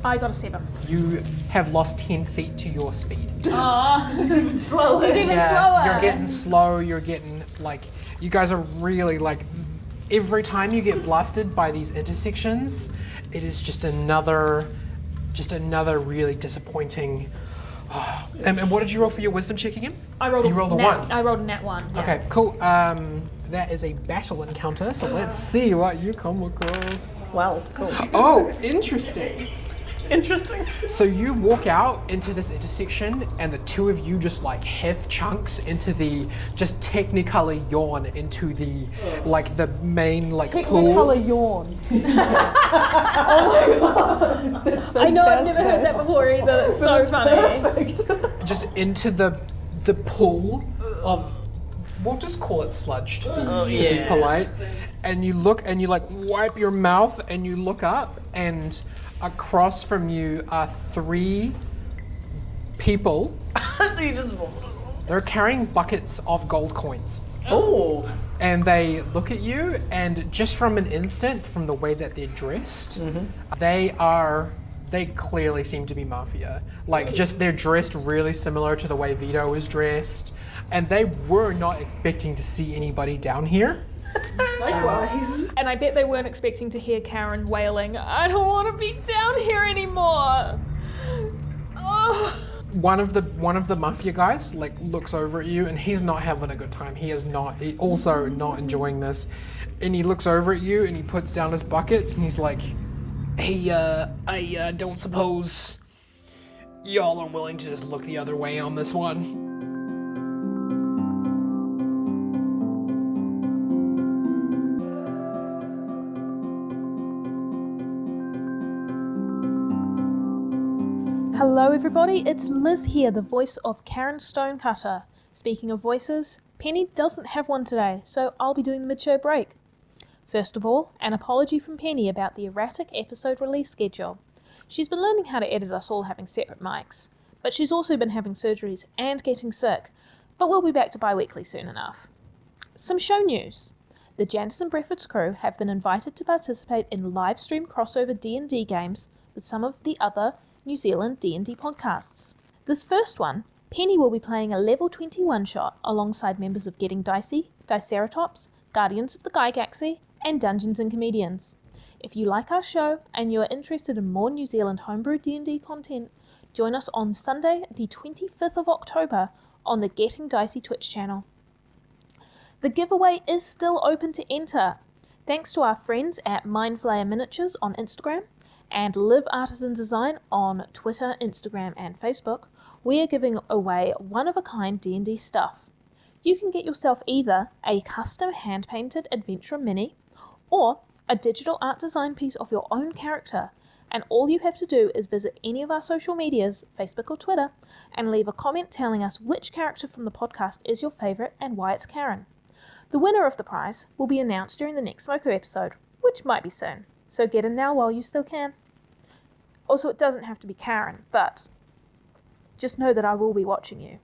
I got a 7. You have lost 10 feet to your speed. Oh, She's even slower. She's even slower. You're getting slow, you're getting, like, you guys are really, like, every time you get blasted by these intersections, it is just another really disappointing... And what did you roll for your wisdom check again? I rolled a 1. I rolled a nat 1. Yeah. Okay, cool. That is a battle encounter, so let's see what you come across. Wow, cool. Oh, interesting. Interesting. So you walk out into this intersection, and the two of you just like heft chunks into the, just technically yawn into the, like the main like pool. Technicolor yawn. Oh my God. I know, I've never heard that before either. It's so funny. Just into the pool of, we'll just call it sludge to be polite. And you look and you like wipe your mouth and you look up, and across from you are 3 people. They're carrying buckets of gold coins. Oh. And they look at you, and just from an instant, from the way that they're dressed, they clearly seem to be mafia. Like, just they're dressed really similar to the way Vito is dressed, and they were not expecting to see anybody down here. Likewise. And I bet they weren't expecting to hear Karen wailing, "I don't want to be down here anymore." Oh. One of the mafia guys like looks over at you, and he's not having a good time. He's also not enjoying this. And he looks over at you and he puts down his buckets and he's like, "Hey, I don't suppose y'all are willing to just look the other way on this one?" Hello everybody, it's Liz here, the voice of Karen Stonecutter. Speaking of voices, Penny doesn't have one today, so I'll be doing the mid-show break. First of all, an apology from Penny about the erratic episode release schedule. She's been learning how to edit us all having separate mics, but she's also been having surgeries and getting sick, but we'll be back to bi-weekly soon enough. Some show news. The Janderson Breffords crew have been invited to participate in live stream crossover D&D games with some of the other New Zealand D&D podcasts. This first one, Penny will be playing a level 21 shot alongside members of Getting Dicey, Diceratops, Guardians of the Gygaxy, and Dungeons and Comedians. If you like our show and you are interested in more New Zealand homebrew D&D content, join us on Sunday the 25th of October on the Getting Dicey Twitch channel. The giveaway is still open to enter. Thanks to our friends at Mindflayer Miniatures on Instagram and Live Artisan Design on Twitter, Instagram and Facebook, we are giving away one-of-a-kind D&D stuff. You can get yourself either a custom hand-painted Adventurer Mini or a digital art design piece of your own character, and all you have to do is visit any of our social medias, Facebook or Twitter, and leave a comment telling us which character from the podcast is your favourite and why it's Karen. The winner of the prize will be announced during the next Smoko episode, which might be soon. So get in now while you still can. Also, it doesn't have to be Karen, but just know that I will be watching you.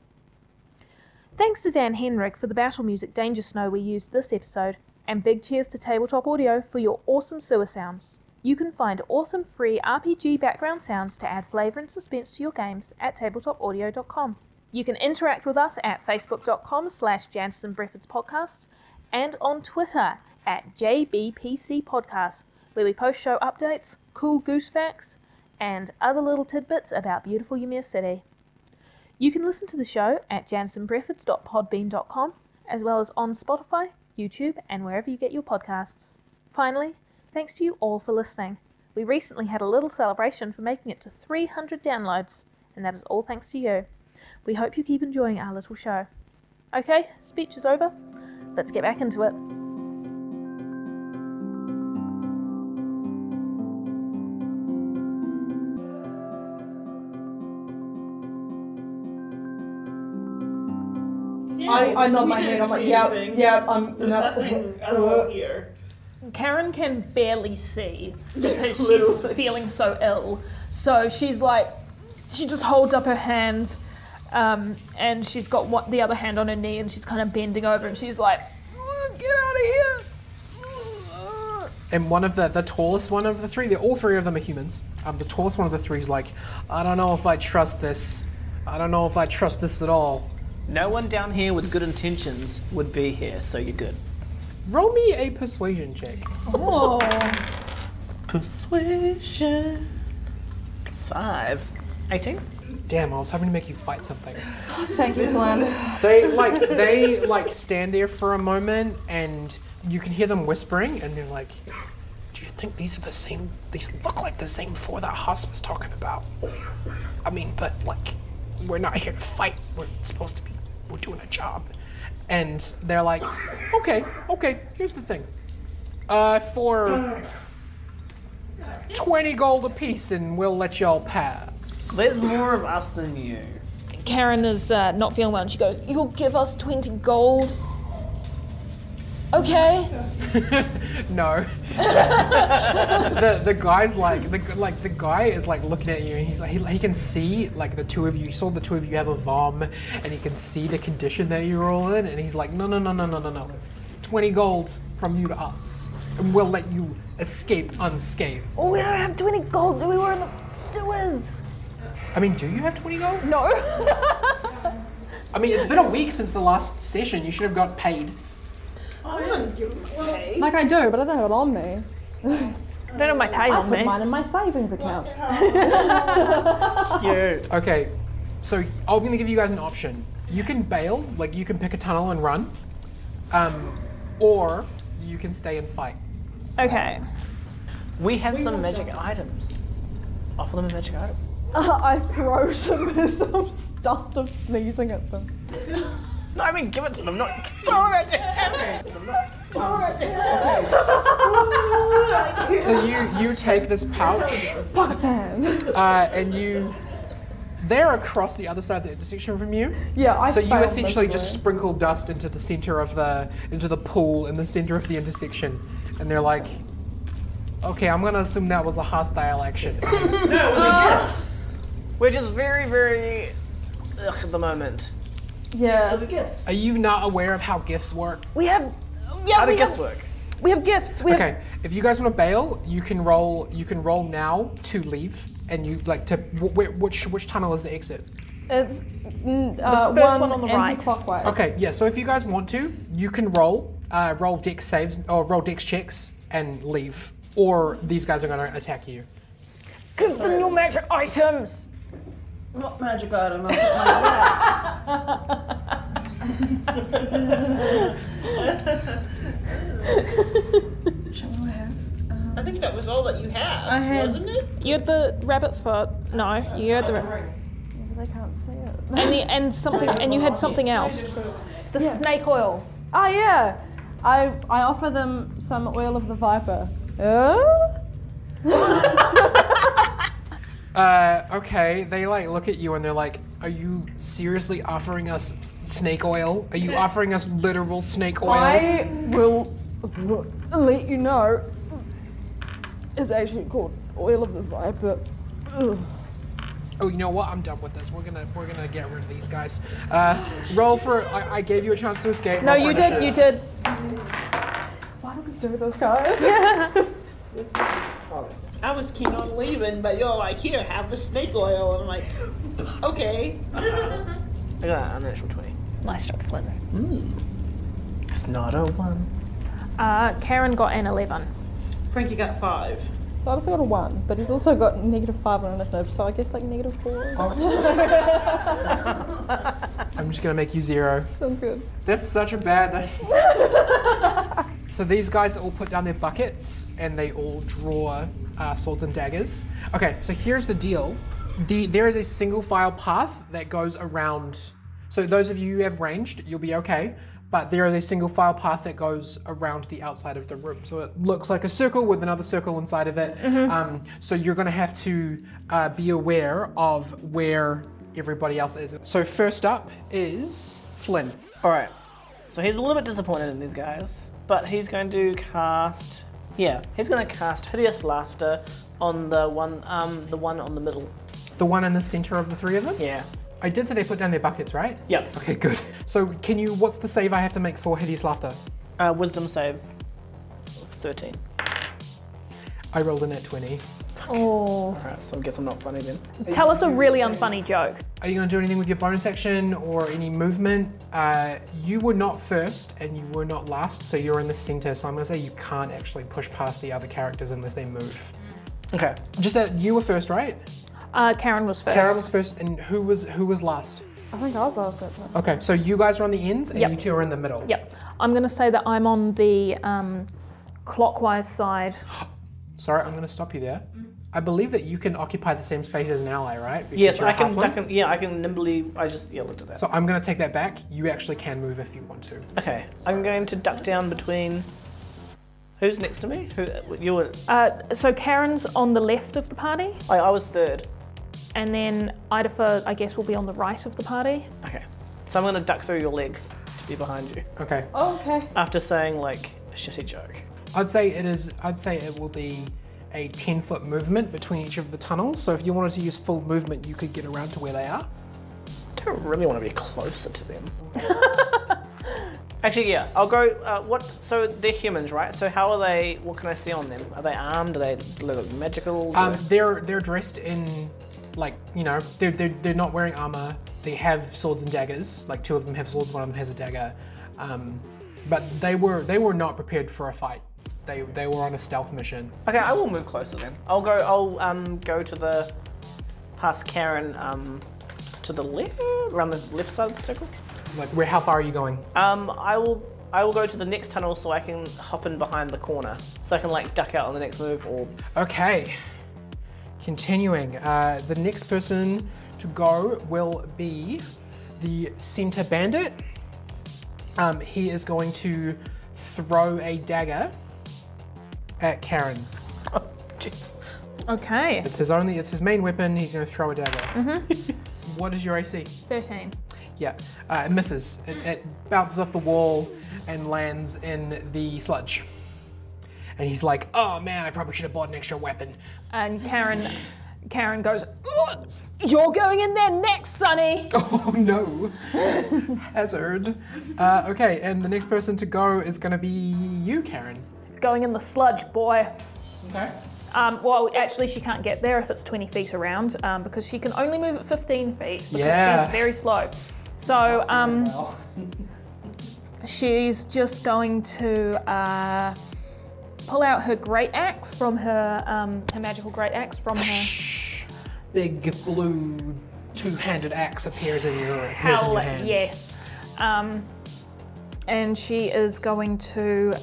Thanks to Dan Henrik for the battle music Danger Snow we used this episode, and big cheers to Tabletop Audio for your awesome sewer sounds. You can find awesome free RPG background sounds to add flavour and suspense to your games at tabletopaudio.com. You can interact with us at facebook.com/Janderson Breffords Podcast and on Twitter at JBPC Podcast, where we post show updates, cool Goose facts, and other little tidbits about beautiful Yamir City. You can listen to the show at jandersonbreffords.podbean.com, as well as on Spotify, YouTube, and wherever you get your podcasts. Finally, thanks to you all for listening. We recently had a little celebration for making it to 300 downloads, and that is all thanks to you. We hope you keep enjoying our little show. Okay, speech is over. Let's get back into it. I nod my head. I'm like, There's nothing at all here. Karen can barely see because she's feeling so ill. So she's like, she just holds up her hand, and she's got the other hand on her knee, and she's kind of bending over, and she's like, "Get out of here!" And one of the tallest one of the three, all three of them are humans. The tallest one of the three is like, I don't know if I trust this. I don't know if I trust this at all. No one down here with good intentions would be here, so you're good. Roll me a persuasion check. Oh. Persuasion. 5. 18? Damn, I was hoping to make you fight something. Thank you, Glenn. They stand there for a moment, and you can hear them whispering, and they're like, "Do you think these are the same? These look like the same four that Haas was talking about. I mean, but like, we're not here to fight. We're supposed to be. We're doing a job." And they're like, okay, here's the thing. For 20 gold apiece, and we'll let y'all pass. There's more of us than you. Karen is not feeling well, and she goes, "You'll give us 20 gold? Okay." No. the guy's like the guy is like looking at you, and he's like he can see like the two of you. He saw the two of you have a vom, and he can see the condition that you're all in, and he's like, no. 20 gold from you to us, and we'll let you escape unscathed. Oh, we don't have 20 gold. We were in the sewers. I mean, do you have 20 gold? No. I mean, it's been a week since the last session. You should have got paid. Like I do, but I don't have it on me. I don't have my pay on I put me. mine in my savings account. Yeah. Okay, so I'm going to give you guys an option. You can bail, like you can pick a tunnel and run, or you can stay and fight. Okay. We have some magic items. Offer them a magic item. I throw some dust of sneezing at them. No, I mean, give it to them, not... So you take this pouch, and they're across the other side of the intersection from you. Yeah, So you essentially just sprinkle dust into the center of into the pool in the center of the intersection, and they're like, "Okay, I'm gonna assume that was a hostile action." No, we're just very, very at the moment. Yeah. Gifts. Are you not aware of how gifts work? We have. Yeah, How do gifts work? We have gifts. Okay, if you guys want to bail, you can roll. You can roll now to leave, and you like to. Which tunnel is the exit? It's one on the right. anti-clockwise. Okay, yeah. So if you guys want to, you can roll dex saves or roll dex checks and leave, or these guys are going to attack you. Give them your magic items. What magic item? I think that was all that you had, wasn't it? You had the rabbit foot. No, you had the rabbit. They can't see it. And something, and you had something else. The snake oil. Oh yeah, I offer them some oil of the viper. Okay, they like look at you and they're like, "Are you seriously offering us snake oil? Are you offering us literal snake oil?" I will let you know. It's actually called oil of the viper. Ugh. Oh, you know what? I'm done with this. We're gonna get rid of these guys. Roll for. I gave you a chance to escape. No, you did. You did. Why do we do this, guys? Yeah. I was keen on leaving, but you're like, here, have the snake oil. I'm like, okay. I got an unnatural 20. Nice job, Flynn. It's not a 1. Karen got an 11. Frankie got 5. So I've got a 1, but he's also got -5 on initiative, so I guess like -4. I'm just gonna make you 0. Sounds good. That's such a bad. So these guys all put down their buckets and they all draw swords and daggers. Okay, so here's the deal. There is a single file path that goes around. So those of you who have ranged, you'll be okay. But there is a single file path that goes around the outside of the room. So it looks like a circle with another circle inside of it. So you're gonna have to be aware of where everybody else is. So first up is Flynn. All right. So he's a little bit disappointed in these guys, but he's going to cast. Yeah, he's going to cast Hideous Laughter on the one on the middle. The one in the center of the 3 of them? Yeah. I did say they put down their buckets, right? Yep. Okay, good. So what's the save I have to make for Hideous Laughter? Wisdom save. 13. I rolled a net 20. Oh. Alright, so I guess I'm not funny then. Tell us a really unfunny joke. Are you going to do anything with your bonus action or any movement? You were not first and you were not last, so you're in the center. So I'm going to say you can't actually push past the other characters unless they move. Okay. Just that you were first, right? Karen was first. Karen was first, and who was last? I think I was last that time. Okay, so you guys are on the ends, and you 2 are in the middle. Yep. I'm going to say that I'm on the clockwise side. Sorry, I'm going to stop you there. I believe that you can occupy the same space as an ally, right? Because Yes, you're a I can halfling. nimbly. I just looked at that. So I'm going to take that back. You actually can move if you want to. Okay, I'm going to duck down between. Who's next to me? You were. So Karen's on the left of the party. I was third. And then Idafa, I guess, will be on the right of the party. Okay. So I'm going to duck through your legs to be behind you. Okay. Oh, okay. After saying like a shitty joke. I'd say it will be a 10-foot movement between each of the tunnels. So if you wanted to use full movement, you could get around to where they are. I don't really want to be closer to them. Actually, yeah, I'll go. So they're humans, right? So how are they? What can I see on them? Are they armed? Are they look magical? They're dressed in, like, you know, they're not wearing armor. They have swords and daggers. Like 2 of them have swords, 1 of them has a dagger. But they were not prepared for a fight. They were on a stealth mission. Okay, I will move closer then. I'll go to the past Karen to the left, around the left side of the circle. Like, how far are you going? I will go to the next tunnel so I can hop in behind the corner, so I can like duck out on the next move or. Okay. Continuing, the next person to go will be the center bandit. He is going to throw a dagger at Karen. Oh, jeez. Okay. It's his main weapon. He's going to throw a dagger. What is your AC? 13. Yeah, it misses. It bounces off the wall and lands in the sludge. And he's like, "Oh man, I probably should have bought an extra weapon." And Karen goes, "You're going in there next, Sonny." Oh no, hazard. Okay, and the next person to go is going to be you, Karen. Going in the sludge, boy. Okay. Well, actually, she can't get there if it's 20 feet around because she can only move at 15 feet because she's very slow. So she's just going to pull out her great axe from her magical great axe from her. Big blue 2-handed axe appears in your hands. Yes. And she is going to,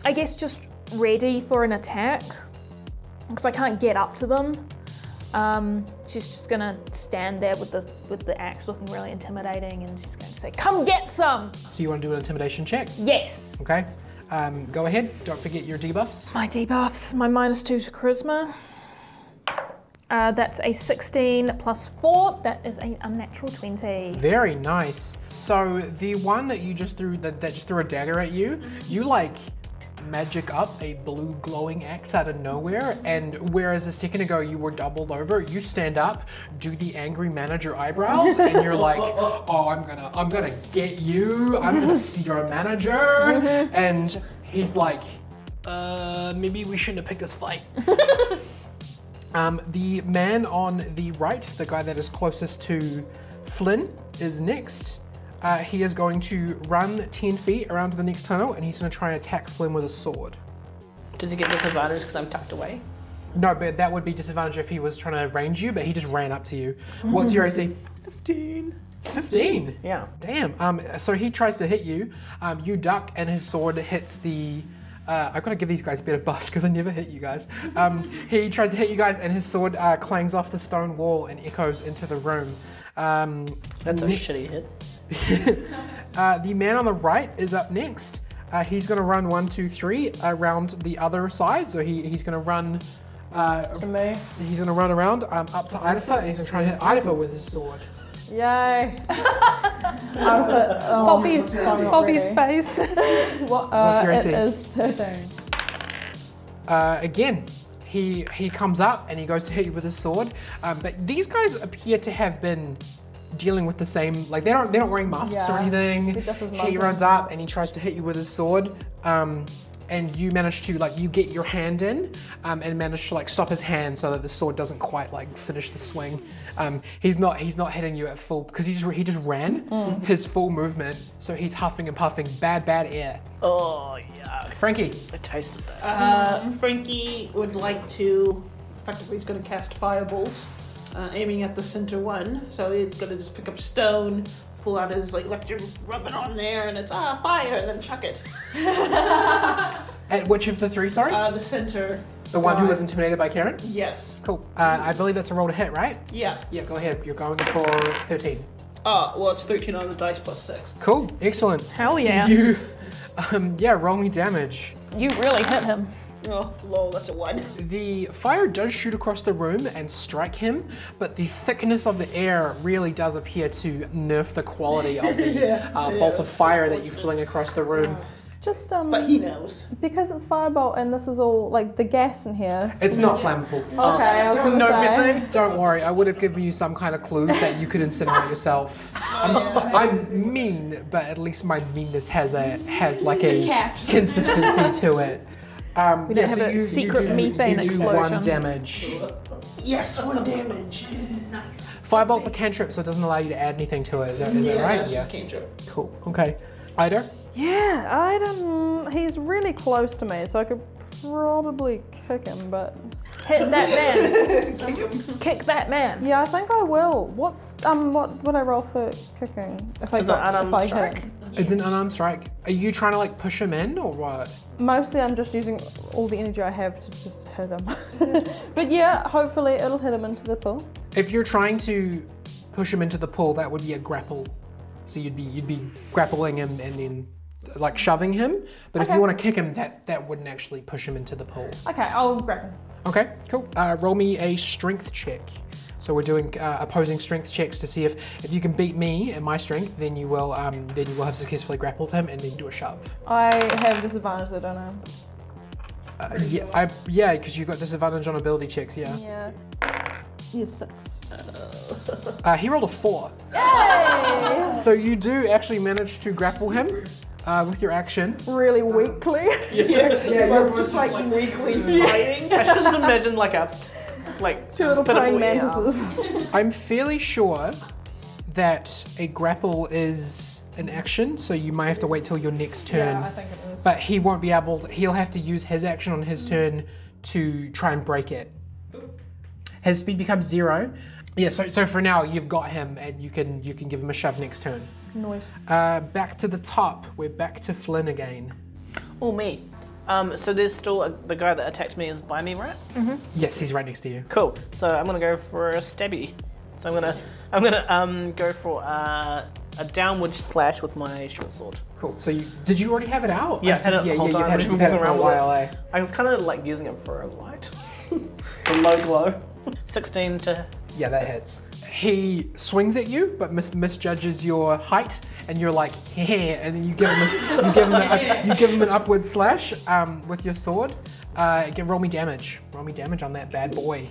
I guess, just ready for an attack because I can't get up to them. She's just gonna stand there with the axe looking really intimidating, and she's going to say, "Come get some!" So you want to do an intimidation check? Yes. Okay. Go ahead. Don't forget your debuffs. My debuffs, my -2 to charisma. That's a 16 plus 4. That is a unnatural 20. Very nice. So the one that you just threw, that just threw a dagger at you, you like magic up a blue glowing axe out of nowhere, and whereas a second ago you were doubled over, you stand up, do the angry manager eyebrows, and you're like, "Oh, I'm gonna get you. I'm gonna see your manager." And he's like, Maybe we shouldn't have picked this fight. The man on the right, the guy that is closest to Flynn, is next. He is going to run 10 feet around to the next tunnel, and he's going to try and attack Flynn with a sword. Does he get disadvantage because I'm tucked away? No, but that would be disadvantage if he was trying to range you, but he just ran up to you. What's your AC? 15. 15? Yeah. Damn. So he tries to hit you. You duck, and his sword hits the... I've got to give these guys a better bust because I never hit you guys. He tries to hit you guys, and his sword clangs off the stone wall and echoes into the room. That's a shitty hit. The man on the right is up next. He's going to run 1, 2, 3 around the other side. So he's going to run. To me. He's going to run around up to Idafa, and he's going to try and hit Idafa with his sword. Yay! Bobby's face. What's your AC? It is 13. Again, he comes up and he goes to hit you with his sword. But these guys appear to have been dealing with the same, like they're not wearing masks or anything. He runs up and he tries to hit you with his sword. And you manage to you get your hand in and manage to stop his hand so that the sword doesn't quite finish the swing. He's not hitting you at full because he just ran his full movement, so he's huffing and puffing bad air. Oh yeah. Frankie. I tasted that. Frankie would like to, effectively he's going to cast Firebolt, aiming at the center one. So he's going to just pick up stone, pull out his electric, rub it on there, and it's fire, and then chuck it. At which of the three, sorry? The center. The one who was intimidated by Karen? Yes. Cool. I believe that's a roll to hit, right? Yeah. Yeah, go ahead. You're going for 13. Well, it's 13 on the dice plus 6. Cool. Excellent. Hell yeah. So you, roll me damage. You really hit him. Oh, lol, that's a 1. The fire does shoot across the room and strike him, but the thickness of the air really does appear to nerf the quality of the bolt of fire that you fling across the room. Just But he knows. because it's firebolt and this is all the gas in here. It's not flammable. Okay, I was gonna say. Don't worry, I would have given you some kind of clues that you could incinerate yourself. I'm mean, but at least my meanness has a consistency to it. We don't have a secret methane you do explosion. 1 damage. Yes, 1 damage. Nice. Firebolt's a cantrip, so it doesn't allow you to add anything to it. Is that right? That's just cantrip. Cool. Okay. Ida? Yeah, I don't. He's really close to me, so I could probably kick him, but Hit that man. Kick that man. yeah, I think I will. What would I roll for kicking if I Is it unarmed if I strike? hit? It's an unarmed strike. Are you trying to push him in or what? Mostly, I'm just using all the energy I have to just hit him. But yeah, hopefully it'll hit him into the pool. If you're trying to push him into the pool, that would be a grapple. So you'd be grappling him and then shoving him. But if you want to kick him, that wouldn't actually push him into the pool. Okay, I'll grab him. Okay, cool. Roll me a strength check. So we're doing opposing strength checks to see if you can beat me and my strength, then you will have successfully grappled him and then do a shove. I have disadvantage though, don't I? Yeah, because you got disadvantage on ability checks. Yeah. Yeah, 6. He rolled a 4. Yay! So you do actually manage to grapple him with your action. Really weakly. You're just weakly fighting. I just imagine Two little praying pitiful mantises. I'm fairly sure that a grapple is an action, so you might have to wait till your next turn. Yeah, I think it is. But he won't be able to, he'll have to use his action on his turn to try and break it. His speed becomes 0. Yeah, so for now you've got him and you can give him a shove next turn. Noise. Back to the top, we're back to Flynn again. Oh, me. So there's still the guy that attacked me is by me, right? Mm-hmm. Yes, he's right next to you. Cool. So I'm gonna go for a stabby. So I'm gonna go for a downward slash with my short sword. Cool. So did you already have it out? Yeah, had it the whole time. You've had it for a while, eh? I was kind of using it for a light, the low glow. 16 to. Yeah, that hits. He swings at you, but misjudges your height, and you're like, heh, and then you give him an upward slash with your sword. Roll me damage. Roll me damage on that bad boy.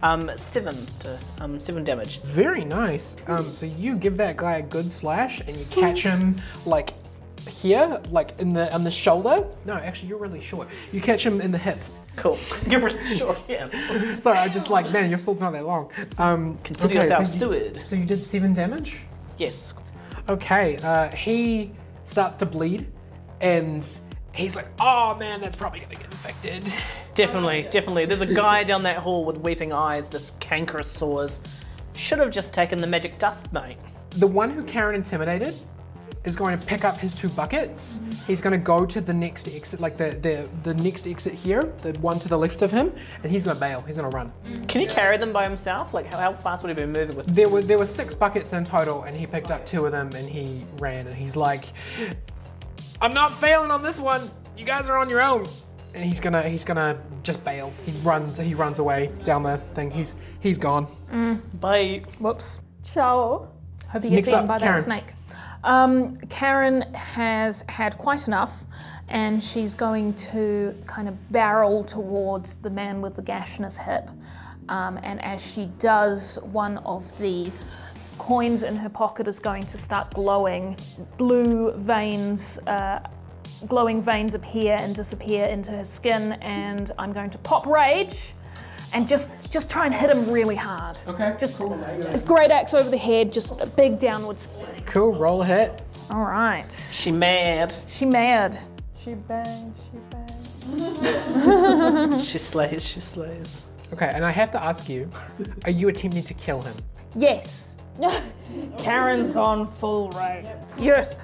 7 damage. Very nice. So you give that guy a good slash, and you catch him here, like on the shoulder. No, actually, you're really short. You catch him in the hip. Cool. You're really short, yes. Sorry, I'm just like, man, your sword's not that long. Consider yourself steward. So you did 7 damage? Yes. Okay, he starts to bleed, and he's like, oh man, that's probably gonna get infected. Definitely. There's a guy down that hall with weeping eyes, this cankerous sores. Should have just taken the magic dust, mate. The one who Karen intimidated is going to pick up his 2 buckets. He's going to go to the next exit, like the next exit here, the one to the left of him, and he's going to bail. He's going to run. Can he carry them by himself? Like, how fast would he be moving with them? There were 6 buckets in total, and he picked up 2 of them, and he ran, and he's like, I'm not failing on this one. You guys are on your own. And he's gonna just bail. He runs away down the thing. He's gone. Bye. Whoops. Ciao. Hope he gets eaten by that snake. Karen has had quite enough, and she's going to kind of barrel towards the man with the gash in his hip. And as she does, one of the coins in her pocket is going to start glowing. Blue veins, glowing veins appear and disappear into her skin, and I'm going to pop rage and just try and hit him really hard. Okay. Just a great axe over the head, just a big downward swing. Cool, roll a hit. All right. She mad. She mad. She bangs, she bangs. She slays. Okay, and I have to ask you, are you attempting to kill him? Yes. Karen's gone full rage. Yes.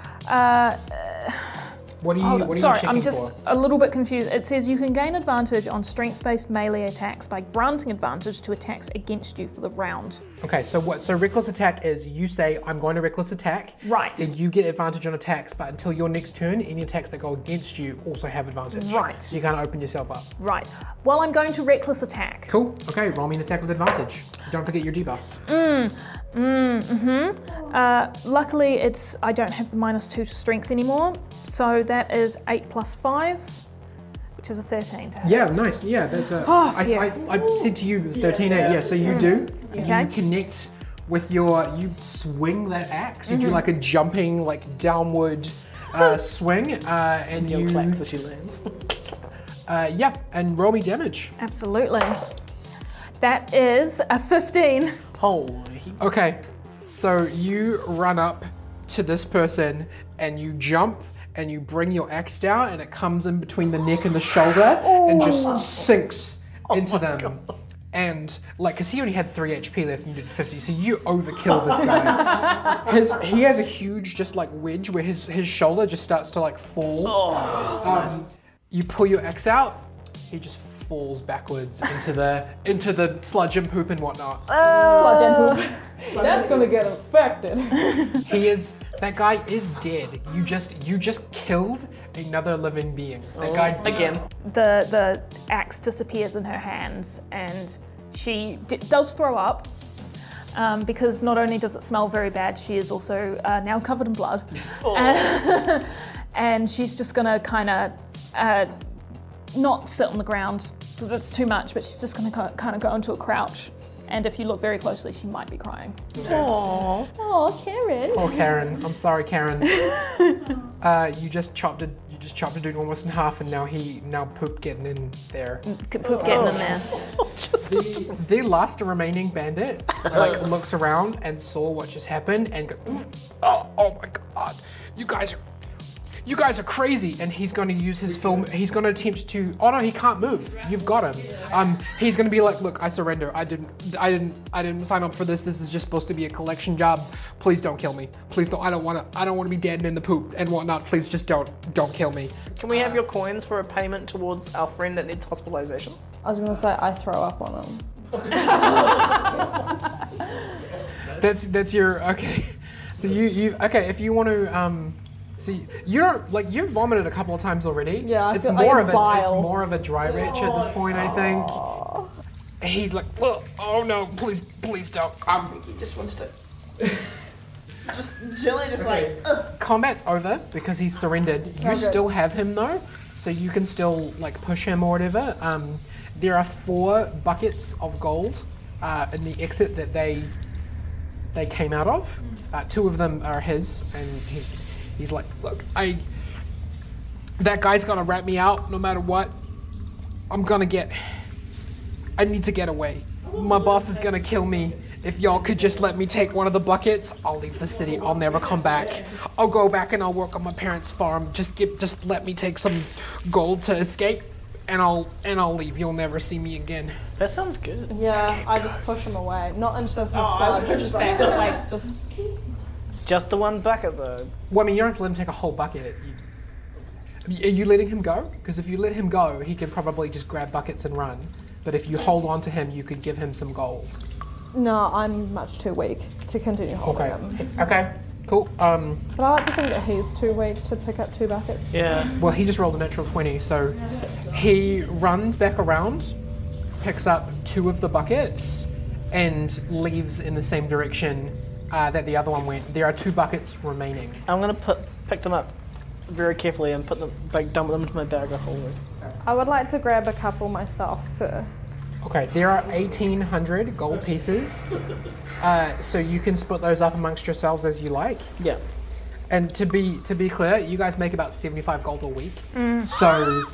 What are you Sorry, checking I'm just for? a little bit confused. It says you can gain advantage on strength-based melee attacks by granting advantage to attacks against you for the round. Okay, so reckless attack is you say, I'm going to reckless attack. Right. Then you get advantage on attacks, but until your next turn, any attacks that go against you also have advantage. Right. So you can't open yourself up. Right. Well, I'm going to reckless attack. Cool. Okay, roll me an attack with advantage. Don't forget your debuffs. Luckily, I don't have the -2 to strength anymore, so that is 8 + 5, which is a 13 to hit. Yeah, nice. Yeah, that's a. I said to you it was 13. Yeah, so you do. Okay. You connect with you swing that axe. You do like a jumping, like downward swing, and you. Clacks as she lands. Yeah, and roll me damage. Absolutely. That is a 15. Holy. Okay, so you run up to this person and you jump and you bring your axe down and it comes in between the neck and the shoulder and just sinks into them. God. And like, cause he only had 3 HP left and you did 50, so you overkill this guy. He has a huge just like wedge where his shoulder just starts to like fall. You pull your axe out, he just falls backwards into the sludge and poop and whatnot. Sludge and poop. That's gonna get infected. That guy is dead. You just killed another living being. That guy again. The axe disappears in her hands, and she does throw up. Because not only does it smell very bad, she is also now covered in blood. And she's just gonna kind of not sit on the ground. That's too much, but she's just gonna kind of go into a crouch. And if you look very closely, she might be crying. Aww. Oh, Karen. Oh, Karen. I'm sorry, Karen. You just chopped a dude almost in half, and now poop getting in there. Poop getting in there. The last remaining bandit like looks around and saw what just happened and go, oh my god, you guys are crazy, and he's going to use his film. He's going to attempt to. Oh no, he can't move. You've got him. He's going to be like, look, I surrender. I didn't sign up for this. This is just supposed to be a collection job. Please don't kill me. Please don't. I don't want to be dead and in the poop and whatnot. Please just don't kill me. Can we have your coins for a payment towards our friend that needs hospitalization? I was going to say I throw up on him. That's your okay. So you okay? If you want to see, you've vomited a couple of times already. Yeah, it's more of a dry retch at this point, I think. He's like, oh no, please don't. He just wants to just chilling, just like. Combat's over because he's surrendered. You still have him though, so you can still like push him or whatever. There are 4 buckets of gold in the exit that they came out of. 2 of them are his, and He's like, look, that guy's gonna rat me out no matter what. I need to get away. My boss is gonna kill me. If y'all could just let me take one of the buckets, I'll leave the city. I'll never come back. I'll go back and I'll work on my parents' farm. Just let me take some gold to escape, and I'll leave. You'll never see me again. That sounds good. Yeah, I just push him away. Not into the sludge, just the one bucket though. Well, I mean, you don't have to let him take a whole bucket. Are you letting him go? Because if you let him go, he can probably just grab buckets and run. But if you hold on to him, you could give him some gold. No, I'm much too weak to continue holding him. Okay, cool. But I like to think that he's too weak to pick up 2 buckets. Yeah. Well, he just rolled a natural 20, so he runs back around, picks up 2 of the buckets, and leaves in the same direction that the other one went. There are 2 buckets remaining. I'm gonna pick them up very carefully and put them, dump them into my bag of holding. I would like to grab a couple myself first. Okay, there are 1,800 gold pieces, so you can split those up amongst yourselves as you like. Yeah. And to be clear, you guys make about 75 gold a week, so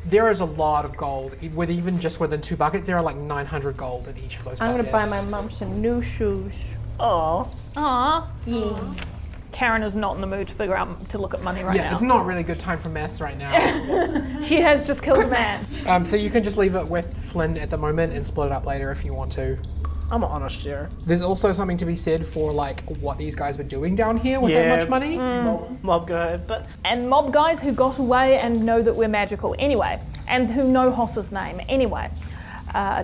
there is a lot of gold. Even just within 2 buckets, there are like 900 gold in each of those buckets. I'm gonna buy my mum some new shoes. Aww. Aww. Yeah. Karen is not in the mood to look at money right now. Yeah, it's not really a good time for maths right now. She has just killed a man. So you can just leave it with Flynn at the moment and split it up later if you want to. I'm an honest share. There's also something to be said for like what these guys were doing down here with that much money. Mob guy, and mob guys who got away and know that we're magical anyway, and who know Hoss's name anyway.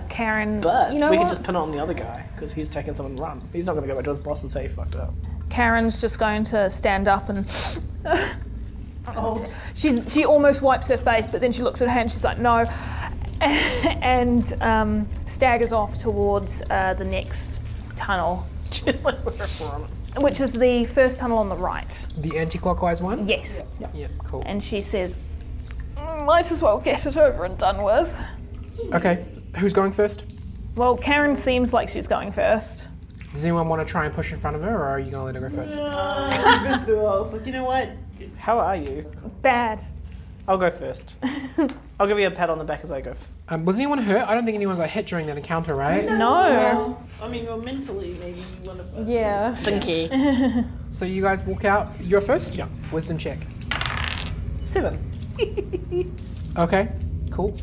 Karen, but you know we what? can just pin it on the other guy because he's taking someone and run. He's not going to go back to his boss and say he fucked up. Karen's just going to stand up and she almost wipes her face, but then she looks at her hand and she's like, no, and staggers off towards the next tunnel, which is the first tunnel on the right. The anti-clockwise one? Yes. Yeah, cool. And she says, might as well get it over and done with. Okay, who's going first? Well, Karen seems like she's going first. Does anyone want to try and push in front of her, or are you going to let her go first? I was like, you know what? How are you? Bad. I'll go first. I'll give you a pat on the back as I go. Was anyone hurt? I don't think anyone got hit during that encounter, right? No. I mean, well, mentally, maybe one of us. Yeah. Stinky. So you guys walk out. You're first? Yeah. Wisdom check. 7. Okay, cool.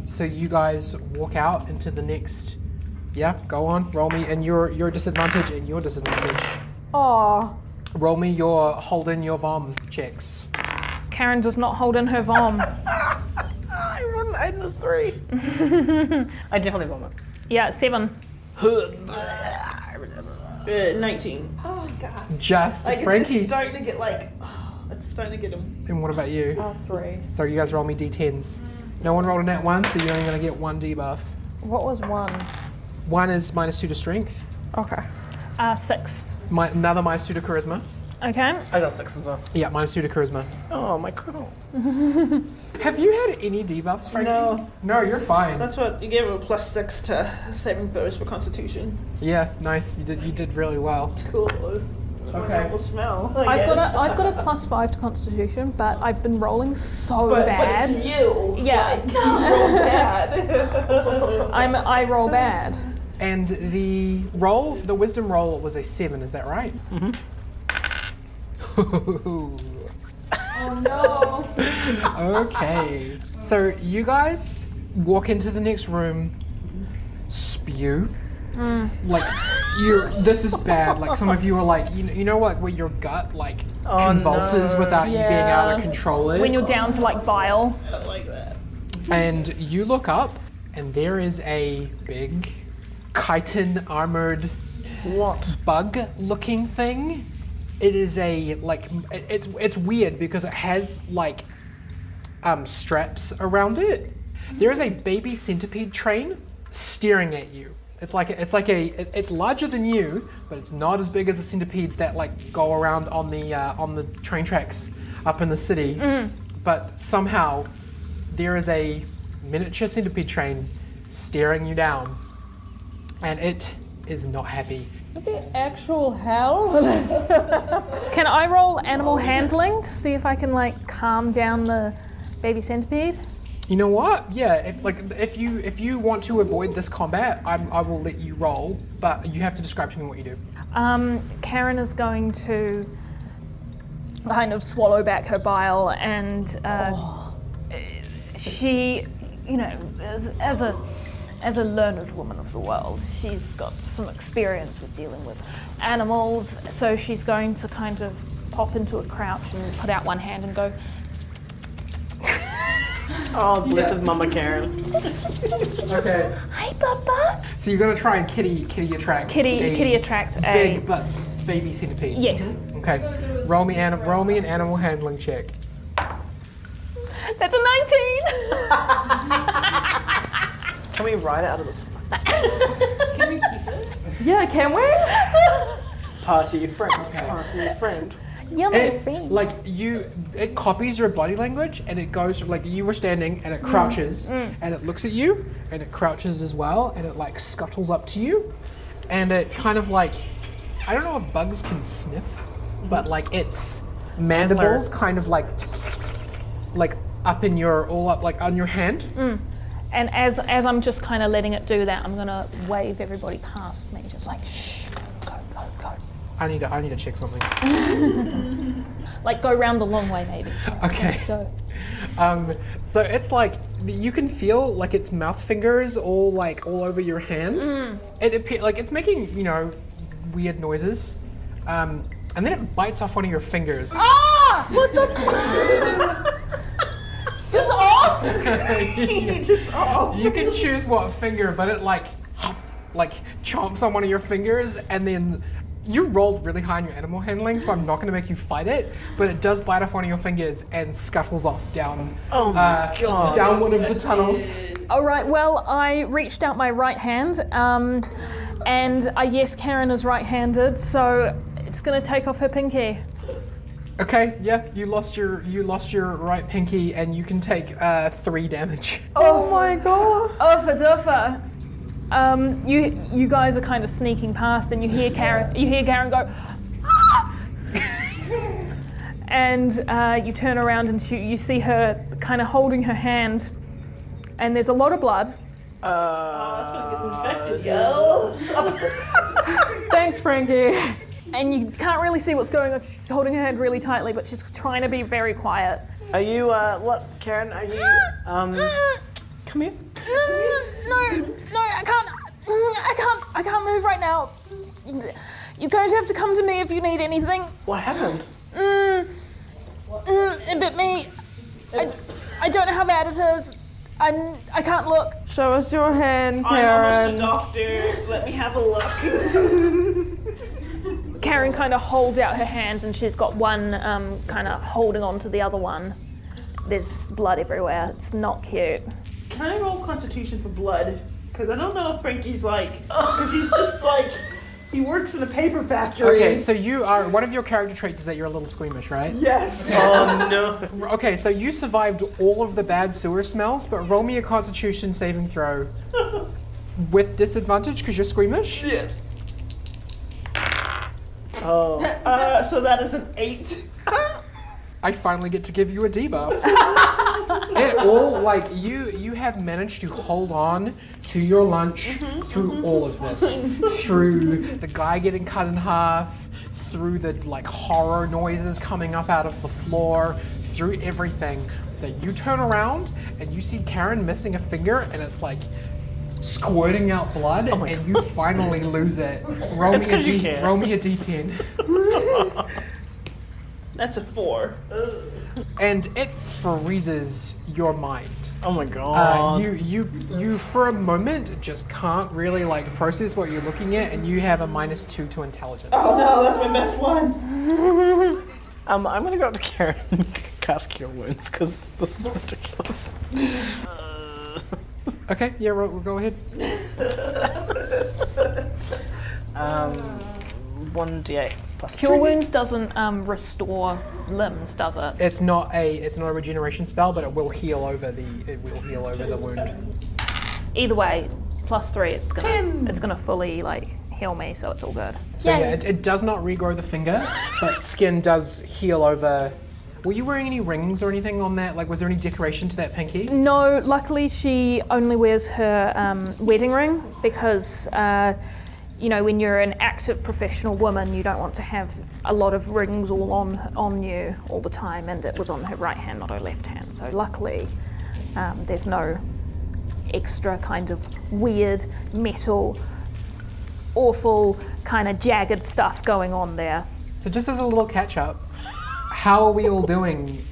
So you guys walk out into the next... Yeah, go on. Roll me, and your disadvantage and your disadvantage. Aww. Roll me your hold in your vom checks. Karen does not hold in her vom. I rolled an 8 and a 3. I definitely vomit. Yeah, 7. 19. Oh god. Just like, Frankie's. It's starting to get like, it's starting to get him. And what about you? 3. So you guys roll me d10s. No one rolled a nat 1, so you're only going to get 1 debuff. What was 1? 1 is -2 to strength. Okay. 6. Another -2 to charisma. Okay. I got 6 as well. Yeah, -2 to charisma. Oh, my crow. Have you had any debuffs, Frankie? No. No, you're fine. That's what you gave him a +6 to saving throws for Constitution. Yeah, nice. You did really well. Cool. Okay. Will smell. I've got a +5 to Constitution, but I've been rolling so bad. But it's you. Yeah. Like, you roll bad. I roll bad. And the wisdom roll was a 7. Is that right? Mm-hmm. Oh no. Okay. So you guys walk into the next room, spew. Like this is bad. Like some of you are like, you know what, where your gut like convulses without you being able to control it. When you're down to like bile. I don't like that. And you look up, and there is a big chitin armored bug-looking thing. It is it's weird because it has like straps around it. There is a baby centipede train staring at you. It's larger than you, but it's not as big as the centipedes that like go around on the train tracks up in the city. But somehow there is a miniature centipede train staring you down, and it is not happy. What the actual hell? Can I roll animal handling to see if I can like calm down the baby centipede? You know what? Yeah, if you want to avoid this combat, I will let you roll, but you have to describe to me what you do. Karen is going to kind of swallow back her bile, and she, you know, as a learned woman of the world, she's got some experience with dealing with animals, so she's going to kind of pop into a crouch and put out one hand and go. Oh, blessed Mama Karen. Okay. Hi, Papa. So you're gonna try and kitty attract. Kitty attract a big but baby centipede. Yes. Okay. Roll me an animal handling check. That's a 19. Can we ride it out of this one? Can we keep it? Yeah, can we? Party friend. Okay. Party friend. You're my friend. It copies your body language, and it goes like you were standing, and it crouches, and it looks at you, and it crouches as well, and it like scuttles up to you, and it kind of like, I don't know if bugs can sniff, but like its mandibles kind of like up in your like on your hand. And as I'm just kind of letting it do that, I'm gonna wave everybody past me, just like shh, go. I need to check something. Like go round the long way, maybe. Okay. Go. So it's like you can feel like its mouth fingers all over your hand. It's making weird noises, and then it bites off one of your fingers. Ah! What the? Just off? Yeah. Just off. You can choose what finger, but it like chomps on one of your fingers, and then. You rolled really high in your animal handling, so I'm not going to make you fight it, but it does bite off one of your fingers and scuttles off down down one of the tunnels. All right, well, I reached out my right hand, and yes, Karen is right-handed, so it's going to take off her pinky. Okay, yeah, you lost your right pinky, and you can take 3 damage. Oh my god! Uffa duffa. You guys are kind of sneaking past, and you hear Karen go, ah! And you turn around and you see her kind of holding her hand, and there's a lot of blood. It's gonna get infected, yo. Thanks, Frankie. And you can't really see what's going on. She's holding her hand really tightly, but she's trying to be very quiet. Are you, what, Karen, are you, come here? No, I can't move right now. You're going to have to come to me if you need anything. What happened? It bit me. I don't know how bad it is. I can't look. Show us your hand, Karen. I'm almost a doctor. Let me have a look. Karen kind of holds out her hands, and she's got one kind of holding on to the other one. There's blood everywhere. It's not cute. Can I roll Constitution for blood? Because I don't know if Frankie's because he's just he works in a paper factory. Okay, so you are, one of your character traits is that you're a little squeamish, right? Yes. Oh no. Okay, so you survived all of the bad sewer smells, but roll me a Constitution saving throw with disadvantage because you're squeamish. Yes. Oh. So that is an 8. I finally get to give you a debuff. It all, you have managed to hold on to your lunch through all of this. Through the guy getting cut in half, through the, horror noises coming up out of the floor, through everything. That you turn around and you see Karen missing a finger, and it's squirting out blood, and you finally lose it. Roll me a D10. That's a 4. And it freezes your mind. Oh my god. You for a moment just can't really process what you're looking at, and you have a -2 to intelligence. Oh no, that's my best one. I'm gonna go up to Karen and cast Cure Wounds because this is ridiculous. Okay, yeah, we'll go ahead. 1d8 plus Cure 3. Wounds doesn't restore limbs, does it? It's not a regeneration spell, but it will heal over the wound. Either way, +3, it's gonna fully heal me, so it's all good. So yeah, it does not regrow the finger, but skin does heal over. Were you wearing any rings or anything on that? Like, was there any decoration to that pinky? No, luckily she only wears her wedding ring because, you know, when you're an active professional woman, you don't want to have a lot of rings all on you all the time, and it was on her right hand, not her left hand. So luckily, there's no extra kind of weird metal, awful kind of jagged stuff going on there. So just as a little catch up, how are we all doing?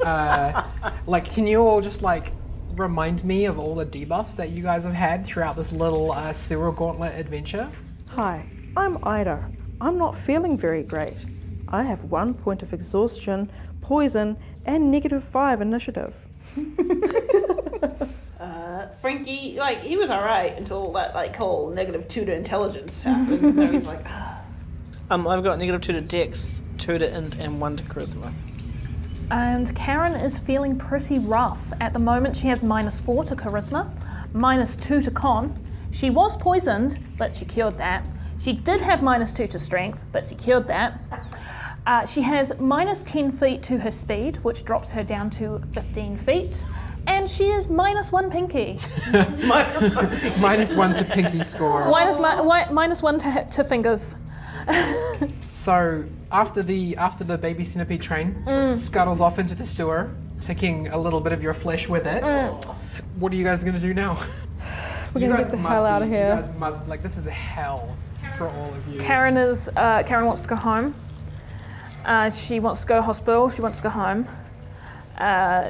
Like, can you all just like remind me of all the debuffs that you guys have had throughout this little sewer gauntlet adventure? Hi, I'm Ida. I'm not feeling very great. I have 1 point of exhaustion, poison, and -5 initiative. Frankie, like, he was alright until that, like, whole -2 to intelligence happened. And now he's like, I've got -2 to dex, 2 to int, and 1 to charisma. And Karen is feeling pretty rough. At the moment, she has -4 to charisma, -2 to con. She was poisoned, but she cured that. She did have -2 to strength, but she cured that. She has -10 feet to her speed, which drops her down to 15 feet. And she is -1 pinky. -1 to pinky score. -1 to fingers. So after the baby centipede train scuttles off into the sewer, taking a little bit of your flesh with it, what are you guys going to do now? We're going to get the hell out of here. You guys must, like, this is hell for all of you. Karen wants to go home. She wants to go to hospital. She wants to go home.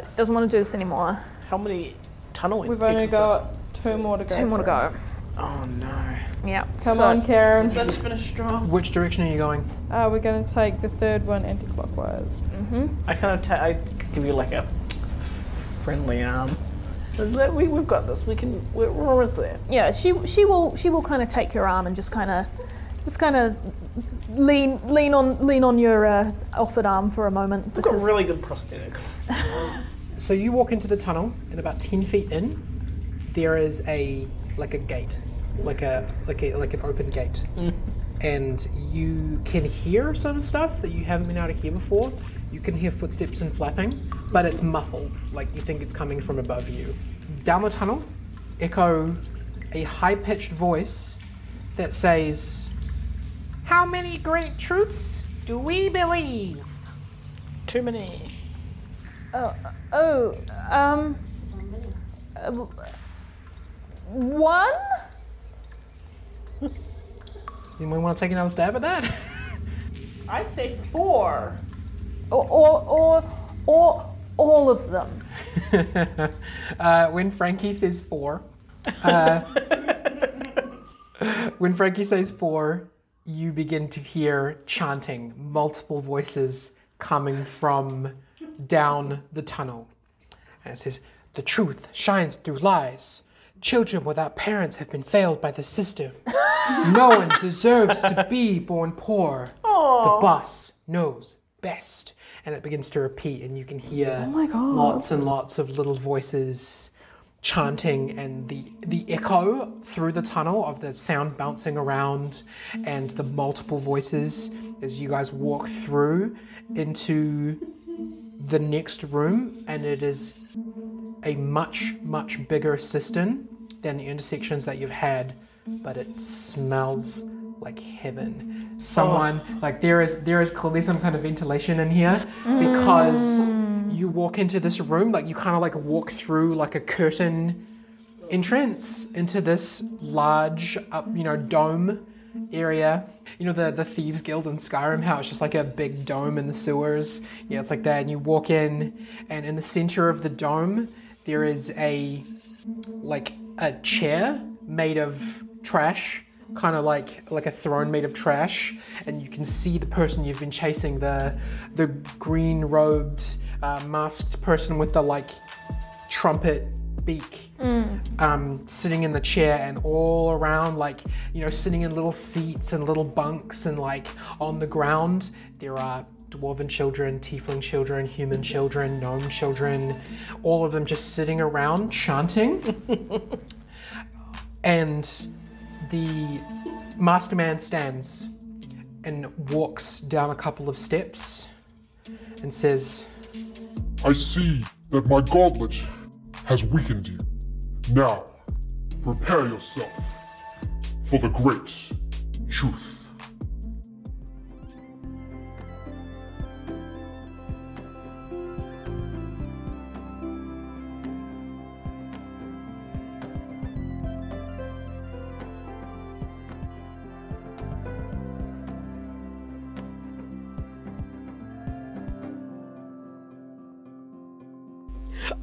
She doesn't want to do this anymore. How many tunnel? We've only got 2 more to go. 2 more to go. Oh no. Yeah. Come on, Karen. let's finish strong. Which direction are you going? We're going to take the third one anti-clockwise. I kind of I give you like a friendly arm. We've got this. We're almost there. Yeah, she will kind of take your arm and just kind of lean on your offered arm for a moment. We've got really good prosthetics. So you walk into the tunnel, and about 10 feet in, there is a gate, like an open gate, and you can hear some stuff that you haven't been able to hear before. You can hear footsteps and flapping, but it's muffled, like you think it's coming from above you. Down the tunnel, echo a high-pitched voice that says, "How many great truths do we believe?" Too many. One? Anyone want to take another stab at that? I'd say 4. Or all of them. When Frankie says 4, you begin to hear chanting, multiple voices coming from down the tunnel. And it says, "The truth shines through lies. Children without parents have been failed by the system. No one deserves to be born poor. The boss knows best." And it begins to repeat, and you can hear lots and lots of little voices chanting, and the echo through the tunnel of the sound bouncing around and the multiple voices as you guys walk through into the next room, and it is a much bigger cistern than the intersections that you've had, but it smells like heaven. Like there is clearly some kind of ventilation in here, because you walk into this room, like you kind of like walk through like a curtain entrance into this large dome area. You know the Thieves Guild in Skyrim, how it's just like a big dome in the sewers? Yeah, it's like that. And you walk in, and in the center of the dome there is a chair made of trash, kind of like a throne made of trash, and you can see the person you've been chasing, the green robed masked person with the trumpet beak, sitting in the chair, and all around, sitting in little seats and little bunks, and on the ground there are dwarven children, tiefling children, human children, gnome children, all of them just sitting around chanting. And the Masterman stands and walks down a couple of steps and says, I see that my gauntlet has weakened you. Now, prepare yourself for the great truth.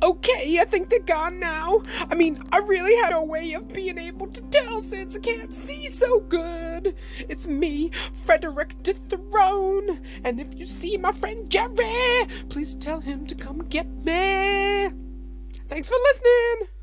Okay, I think they're gone now. I mean, I really had a way of being able to tell since I can't see so good. It's me, Frederick DeThrone. And if you see my friend Jerry, please tell him to come get me. Thanks for listening.